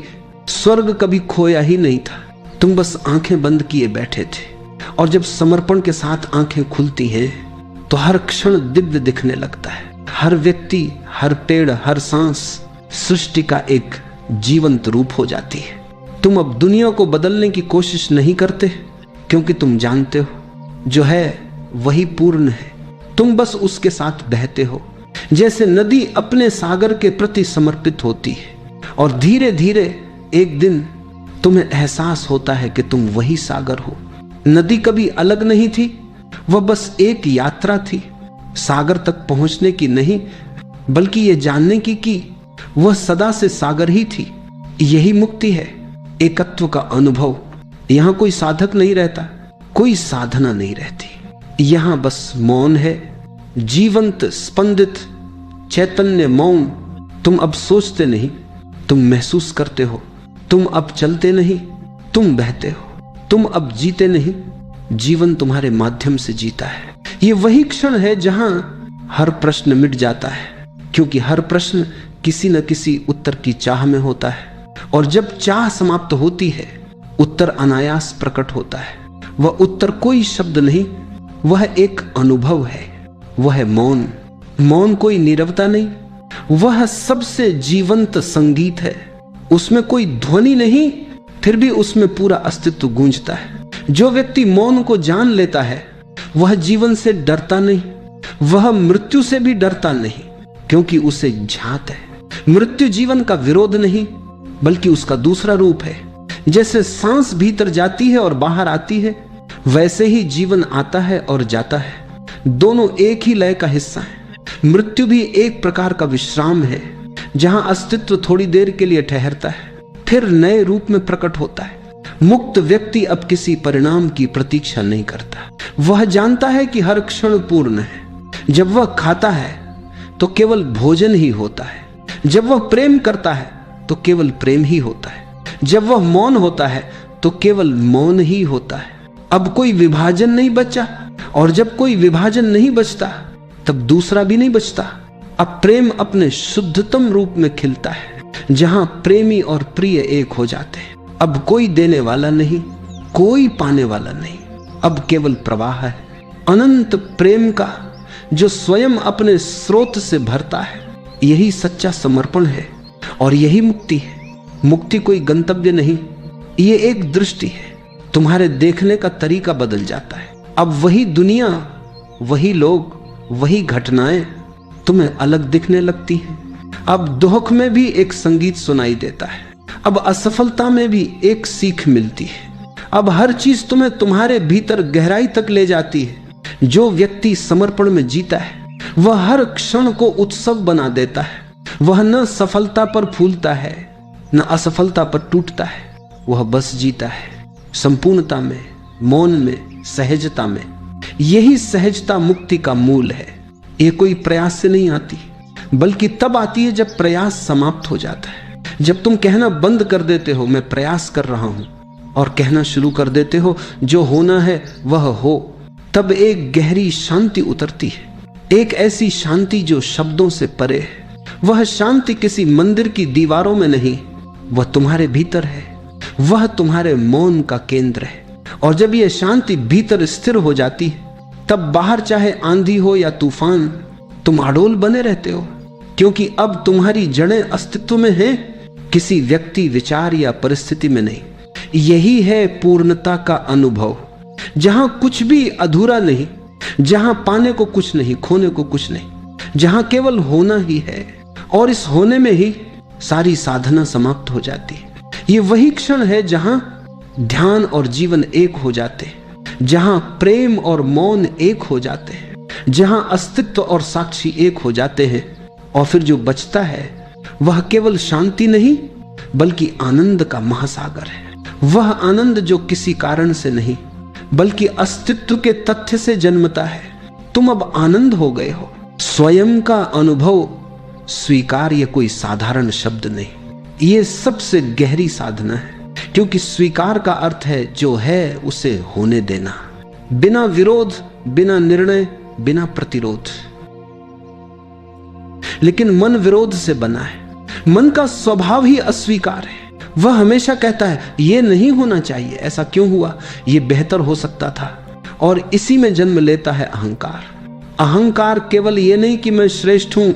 स्वर्ग कभी खोया ही नहीं था, तुम बस आंखें बंद किए बैठे थे। और जब समर्पण के साथ आंखें खुलती हैं तो हर क्षण दिव्य दिखने लगता है। हर व्यक्ति, हर पेड़, हर सांस सृष्टि का एक जीवंत रूप हो जाती है। तुम अब दुनिया को बदलने की कोशिश नहीं करते, क्योंकि तुम जानते हो जो है वही पूर्ण है। तुम बस उसके साथ बहते हो, जैसे नदी अपने सागर के प्रति समर्पित होती है। और धीरे धीरे एक दिन तुम्हें एहसास होता है कि तुम वही सागर हो। नदी कभी अलग नहीं थी, वह बस एक यात्रा थी, सागर तक पहुंचने की नहीं, बल्कि यह जानने की कि वह सदा से सागर ही थी। यही मुक्ति है, एकत्व का अनुभव। यहां कोई साधक नहीं रहता, कोई साधना नहीं रहती। यहां बस मौन है, जीवंत, स्पंदित चैतन्य मौन। तुम अब सोचते नहीं, तुम महसूस करते हो। तुम अब चलते नहीं, तुम बहते हो। तुम अब जीते नहीं, जीवन तुम्हारे माध्यम से जीता है। ये वही क्षण है जहां हर प्रश्न मिट जाता है, क्योंकि हर प्रश्न किसी न किसी उत्तर की चाह में होता है। और जब चाह समाप्त होती है, उत्तर अनायास प्रकट होता है। वह उत्तर कोई शब्द नहीं, वह एक अनुभव है, वह है मौन। मौन कोई नीरवता नहीं, वह सबसे जीवंत संगीत है। उसमें कोई ध्वनि नहीं, फिर भी उसमें पूरा अस्तित्व गूंजता है। जो व्यक्ति मौन को जान लेता है वह जीवन से डरता नहीं, वह मृत्यु से भी डरता नहीं, क्योंकि उसे झांत है। मृत्यु जीवन का विरोध नहीं, बल्कि उसका दूसरा रूप है। जैसे सांस भीतर जाती है और बाहर आती है, वैसे ही जीवन आता है और जाता है। दोनों एक ही लय का हिस्सा है। मृत्यु भी एक प्रकार का विश्राम है, जहां अस्तित्व थोड़ी देर के लिए ठहरता है, फिर नए रूप में प्रकट होता है। मुक्त व्यक्ति अब किसी परिणाम की प्रतीक्षा नहीं करता। वह जानता है कि हर क्षण पूर्ण है। जब वह खाता है तो केवल भोजन ही होता है, जब वह प्रेम करता है तो केवल प्रेम ही होता है। जब वह मौन होता है तो केवल मौन ही होता है। अब कोई विभाजन नहीं बचा, और जब कोई विभाजन नहीं बचता तब दूसरा भी नहीं बचता। अब प्रेम अपने शुद्धतम रूप में खिलता है, जहां प्रेमी और प्रिय एक हो जाते हैं। अब कोई देने वाला नहीं, कोई पाने वाला नहीं, अब केवल प्रवाह है अनंत प्रेम का, जो स्वयं अपने स्रोत से भरता है। यही सच्चा समर्पण है और यही मुक्ति है। मुक्ति कोई गंतव्य नहीं, ये एक दृष्टि है। तुम्हारे देखने का तरीका बदल जाता है। अब वही दुनिया, वही लोग, वही घटनाएं तुम्हें अलग दिखने लगती हैं। अब दुख में भी एक संगीत सुनाई देता है, अब असफलता में भी एक सीख मिलती है। अब हर चीज तुम्हें तुम्हारे भीतर गहराई तक ले जाती है। जो व्यक्ति समर्पण में जीता है वह हर क्षण को उत्सव बना देता है। वह न सफलता पर फूलता है न असफलता पर टूटता है, वह बस जीता है संपूर्णता में, मौन में, सहजता में। यही सहजता मुक्ति का मूल है। ये कोई प्रयास से नहीं आती, बल्कि तब आती है जब प्रयास समाप्त हो जाता है। जब तुम कहना बंद कर देते हो मैं प्रयास कर रहा हूं, और कहना शुरू कर देते हो जो होना है वह हो, तब एक गहरी शांति उतरती है। एक ऐसी शांति जो शब्दों से परे है। वह शांति किसी मंदिर की दीवारों में नहीं, वह तुम्हारे भीतर है। वह तुम्हारे मौन का केंद्र है। और जब यह शांति भीतर स्थिर हो जाती है तब बाहर चाहे आंधी हो या तूफान, तुम अडोल बने रहते हो, क्योंकि अब तुम्हारी जड़ें अस्तित्व में हैं, किसी व्यक्ति, विचार या परिस्थिति में नहीं। यही है पूर्णता का अनुभव, जहां कुछ भी अधूरा नहीं, जहां पाने को कुछ नहीं, खोने को कुछ नहीं, जहां केवल होना ही है। और इस होने में ही सारी साधना समाप्त हो जाती है। ये वही क्षण है जहां ध्यान और जीवन एक हो जाते हैं, जहां प्रेम और मौन एक हो जाते हैं, जहां अस्तित्व और साक्षी एक हो जाते हैं। और फिर जो बचता है वह केवल शांति नहीं बल्कि आनंद का महासागर है। वह आनंद जो किसी कारण से नहीं बल्कि अस्तित्व के तथ्य से जन्मता है। तुम अब आनंद हो गए हो। स्वयं का अनुभव स्वीकार ये कोई साधारण शब्द नहीं, ये सबसे गहरी साधना है, क्योंकि स्वीकार का अर्थ है जो है उसे होने देना, बिना विरोध, बिना निर्णय, बिना प्रतिरोध। लेकिन मन विरोध से बना है। मन का स्वभाव ही अस्वीकार है। वह हमेशा कहता है यह नहीं होना चाहिए, ऐसा क्यों हुआ, यह बेहतर हो सकता था। और इसी में जन्म लेता है अहंकार। अहंकार केवल यह नहीं कि मैं श्रेष्ठ हूं,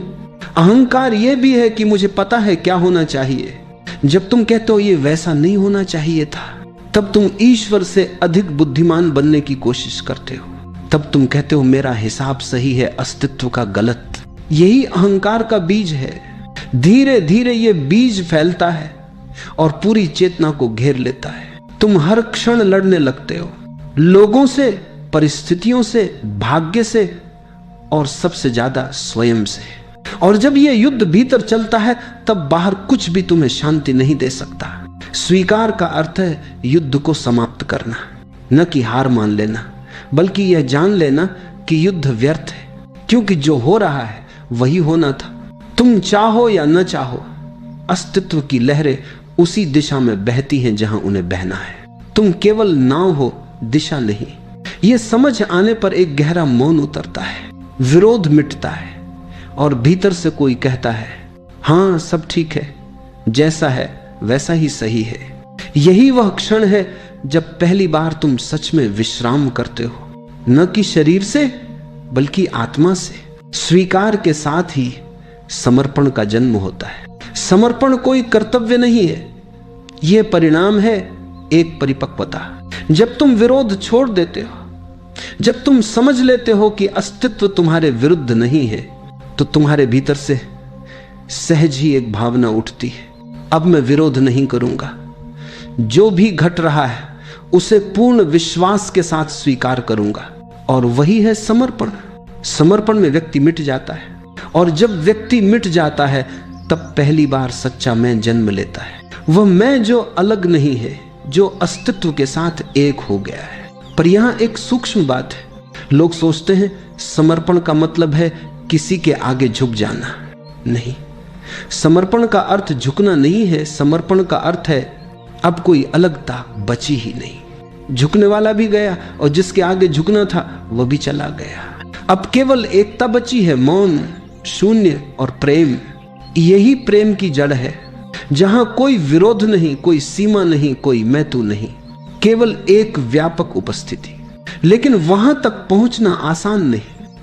अहंकार यह भी है कि मुझे पता है क्या होना चाहिए। जब तुम कहते हो ये वैसा नहीं होना चाहिए था, तब तुम ईश्वर से अधिक बुद्धिमान बनने की कोशिश करते हो। तब तुम कहते हो मेरा हिसाब सही है, अस्तित्व का गलत। यही अहंकार का बीज है। धीरे धीरे ये बीज फैलता है और पूरी चेतना को घेर लेता है। तुम हर क्षण लड़ने लगते हो, लोगों से, परिस्थितियों से, भाग्य से और सबसे ज्यादा स्वयं से। और जब यह युद्ध भीतर चलता है तब बाहर कुछ भी तुम्हें शांति नहीं दे सकता। स्वीकार का अर्थ है युद्ध को समाप्त करना, न कि हार मान लेना, बल्कि यह जान लेना कि युद्ध व्यर्थ है, क्योंकि जो हो रहा है वही होना था। तुम चाहो या न चाहो, अस्तित्व की लहरें उसी दिशा में बहती हैं जहां उन्हें बहना है। तुम केवल नाव हो, दिशा नहीं। यह समझ आने पर एक गहरा मौन उतरता है, विरोध मिटता है और भीतर से कोई कहता है हां सब ठीक है, जैसा है वैसा ही सही है। यही वह क्षण है जब पहली बार तुम सच में विश्राम करते हो, न कि शरीर से बल्कि आत्मा से। स्वीकार के साथ ही समर्पण का जन्म होता है। समर्पण कोई कर्तव्य नहीं है, यह परिणाम है एक परिपक्वता। जब तुम विरोध छोड़ देते हो, जब तुम समझ लेते हो कि अस्तित्व तुम्हारे विरुद्ध नहीं है, तो तुम्हारे भीतर से सहज ही एक भावना उठती है, अब मैं विरोध नहीं करूंगा। जो भी घट रहा है उसे पूर्ण विश्वास के साथ स्वीकार करूंगा। और वही है समर्पण। समर्पण में व्यक्ति मिट जाता है, और जब व्यक्ति मिट जाता है तब पहली बार सच्चा मैं जन्म लेता है। वह मैं जो अलग नहीं है, जो अस्तित्व के साथ एक हो गया है। पर यहां एक सूक्ष्म बात है। लोग सोचते हैं समर्पण का मतलब है किसी के आगे झुक जाना। नहीं, समर्पण का अर्थ झुकना नहीं है, समर्पण का अर्थ है अब कोई अलगता बची ही नहीं। झुकने वाला भी गया और जिसके आगे झुकना था वह भी चला गया। अब केवल एकता बची है, मौन, शून्य और प्रेम। यही प्रेम की जड़ है, जहां कोई विरोध नहीं, कोई सीमा नहीं, कोई मैं तू नहीं, केवल एक व्यापक उपस्थिति। लेकिन वहां तक पहुंचना आसान नहीं,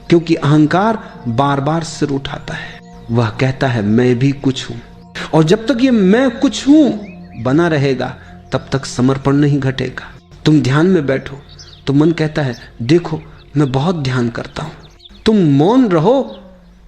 क्योंकि अहंकार बार बार सिर उठाता है। वह कहता है मैं भी कुछ हूं, और जब तक ये मैं कुछ हूं बना रहेगा तब तक समर्पण नहीं घटेगा। तुम ध्यान में बैठो तो मन कहता है देखो मैं बहुत ध्यान करता हूं। तुम मौन रहो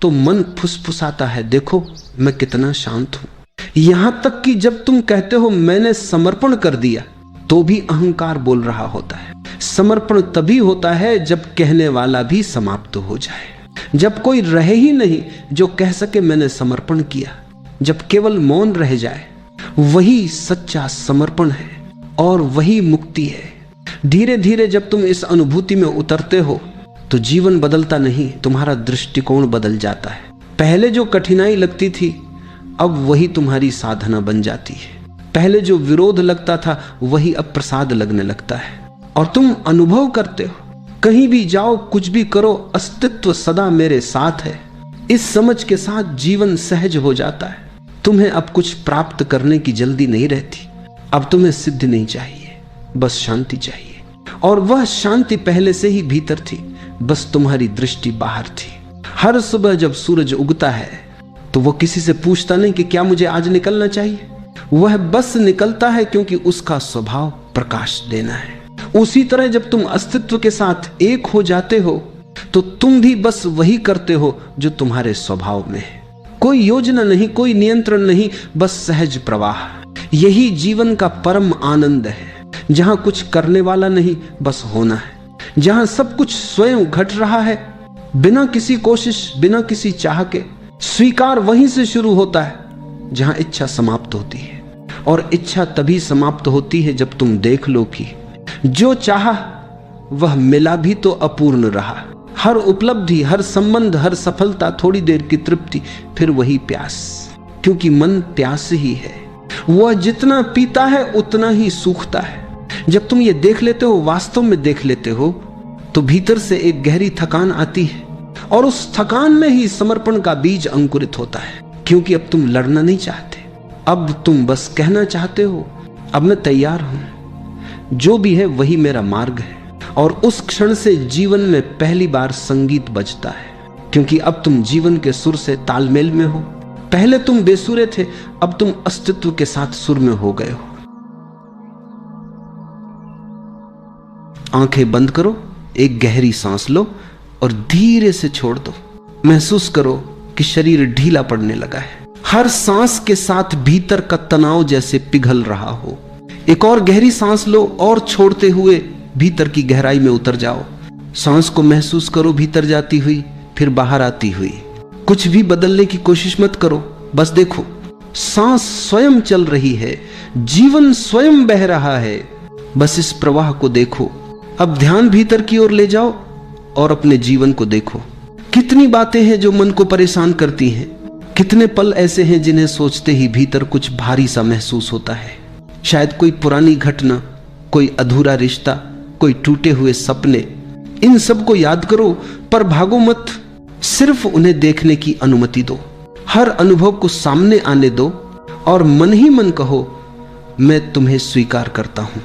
तो मन फुसफुसाता है देखो मैं कितना शांत हूं। यहां तक कि जब तुम कहते हो मैंने समर्पण कर दिया तो भी अहंकार बोल रहा होता है। समर्पण तभी होता है जब कहने वाला भी समाप्त हो जाए, जब कोई रहे ही नहीं जो कह सके मैंने समर्पण किया। जब केवल मौन रह जाए, वही सच्चा समर्पण है और वही मुक्ति है। धीरे धीरे जब तुम इस अनुभूति में उतरते हो तो जीवन बदलता नहीं, तुम्हारा दृष्टिकोण बदल जाता है। पहले जो कठिनाई लगती थी अब वही तुम्हारी साधना बन जाती है। पहले जो विरोध लगता था वही अब प्रसाद लगने लगता है, और तुम अनुभव करते हो कहीं भी जाओ कुछ भी करो अस्तित्व सदा मेरे साथ है। इस समझ के साथ जीवन सहज हो जाता है। तुम्हें अब कुछ प्राप्त करने की जल्दी नहीं रहती। अब तुम्हें सिद्धि नहीं चाहिए, बस शांति चाहिए, और वह शांति पहले से ही भीतर थी, बस तुम्हारी दृष्टि बाहर थी। हर सुबह जब सूरज उगता है तो वो किसी से पूछता नहीं कि क्या मुझे आज निकलना चाहिए, वह बस निकलता है क्योंकि उसका स्वभाव प्रकाश देना है। उसी तरह जब तुम अस्तित्व के साथ एक हो जाते हो तो तुम भी बस वही करते हो जो तुम्हारे स्वभाव में है। कोई योजना नहीं, कोई नियंत्रण नहीं, बस सहज प्रवाह। यही जीवन का परम आनंद है, जहां कुछ करने वाला नहीं, बस होना है। जहां सब कुछ स्वयं घट रहा है, बिना किसी कोशिश, बिना किसी चाह के। स्वीकार वहीं से शुरू होता है जहां इच्छा समाप्त होती है, और इच्छा तभी समाप्त होती है जब तुम देख लो कि जो चाहा वह मिला भी तो अपूर्ण रहा। हर उपलब्धि, हर संबंध, हर सफलता, थोड़ी देर की तृप्ति, फिर वही प्यास, क्योंकि मन प्यास ही है। वह जितना पीता है उतना ही सूखता है। जब तुम ये देख लेते हो, वास्तव में देख लेते हो, तो भीतर से एक गहरी थकान आती है, और उस थकान में ही समर्पण का बीज अंकुरित होता है। क्योंकि अब तुम लड़ना नहीं चाहते, अब तुम बस कहना चाहते हो अब मैं तैयार हूं, जो भी है वही मेरा मार्ग है। और उस क्षण से जीवन में पहली बार संगीत बजता है, क्योंकि अब तुम जीवन के सुर से तालमेल में हो। पहले तुम बेसुरे थे, अब तुम अस्तित्व के साथ सुर में हो गए हो। आंखें बंद करो, एक गहरी सांस लो और धीरे से छोड़ दो। महसूस करो कि शरीर ढीला पड़ने लगा है। हर सांस के साथ भीतर का तनाव जैसे पिघल रहा हो। एक और गहरी सांस लो और छोड़ते हुए भीतर की गहराई में उतर जाओ। सांस को महसूस करो भीतर जाती हुई, फिर बाहर आती हुई। कुछ भी बदलने की कोशिश मत करो, बस देखो सांस स्वयं चल रही है, जीवन स्वयं बह रहा है। बस इस प्रवाह को देखो। अब ध्यान भीतर की ओर ले जाओ और अपने जीवन को देखो। कितनी बातें हैं जो मन को परेशान करती हैं, कितने पल ऐसे हैं जिन्हें सोचते ही भीतर कुछ भारी सा महसूस होता है। शायद कोई पुरानी घटना, कोई अधूरा रिश्ता, कोई टूटे हुए सपने। इन सब को याद करो, पर भागो मत, सिर्फ उन्हें देखने की अनुमति दो। हर अनुभव को सामने आने दो और मन ही मन कहो मैं तुम्हें स्वीकार करता हूं।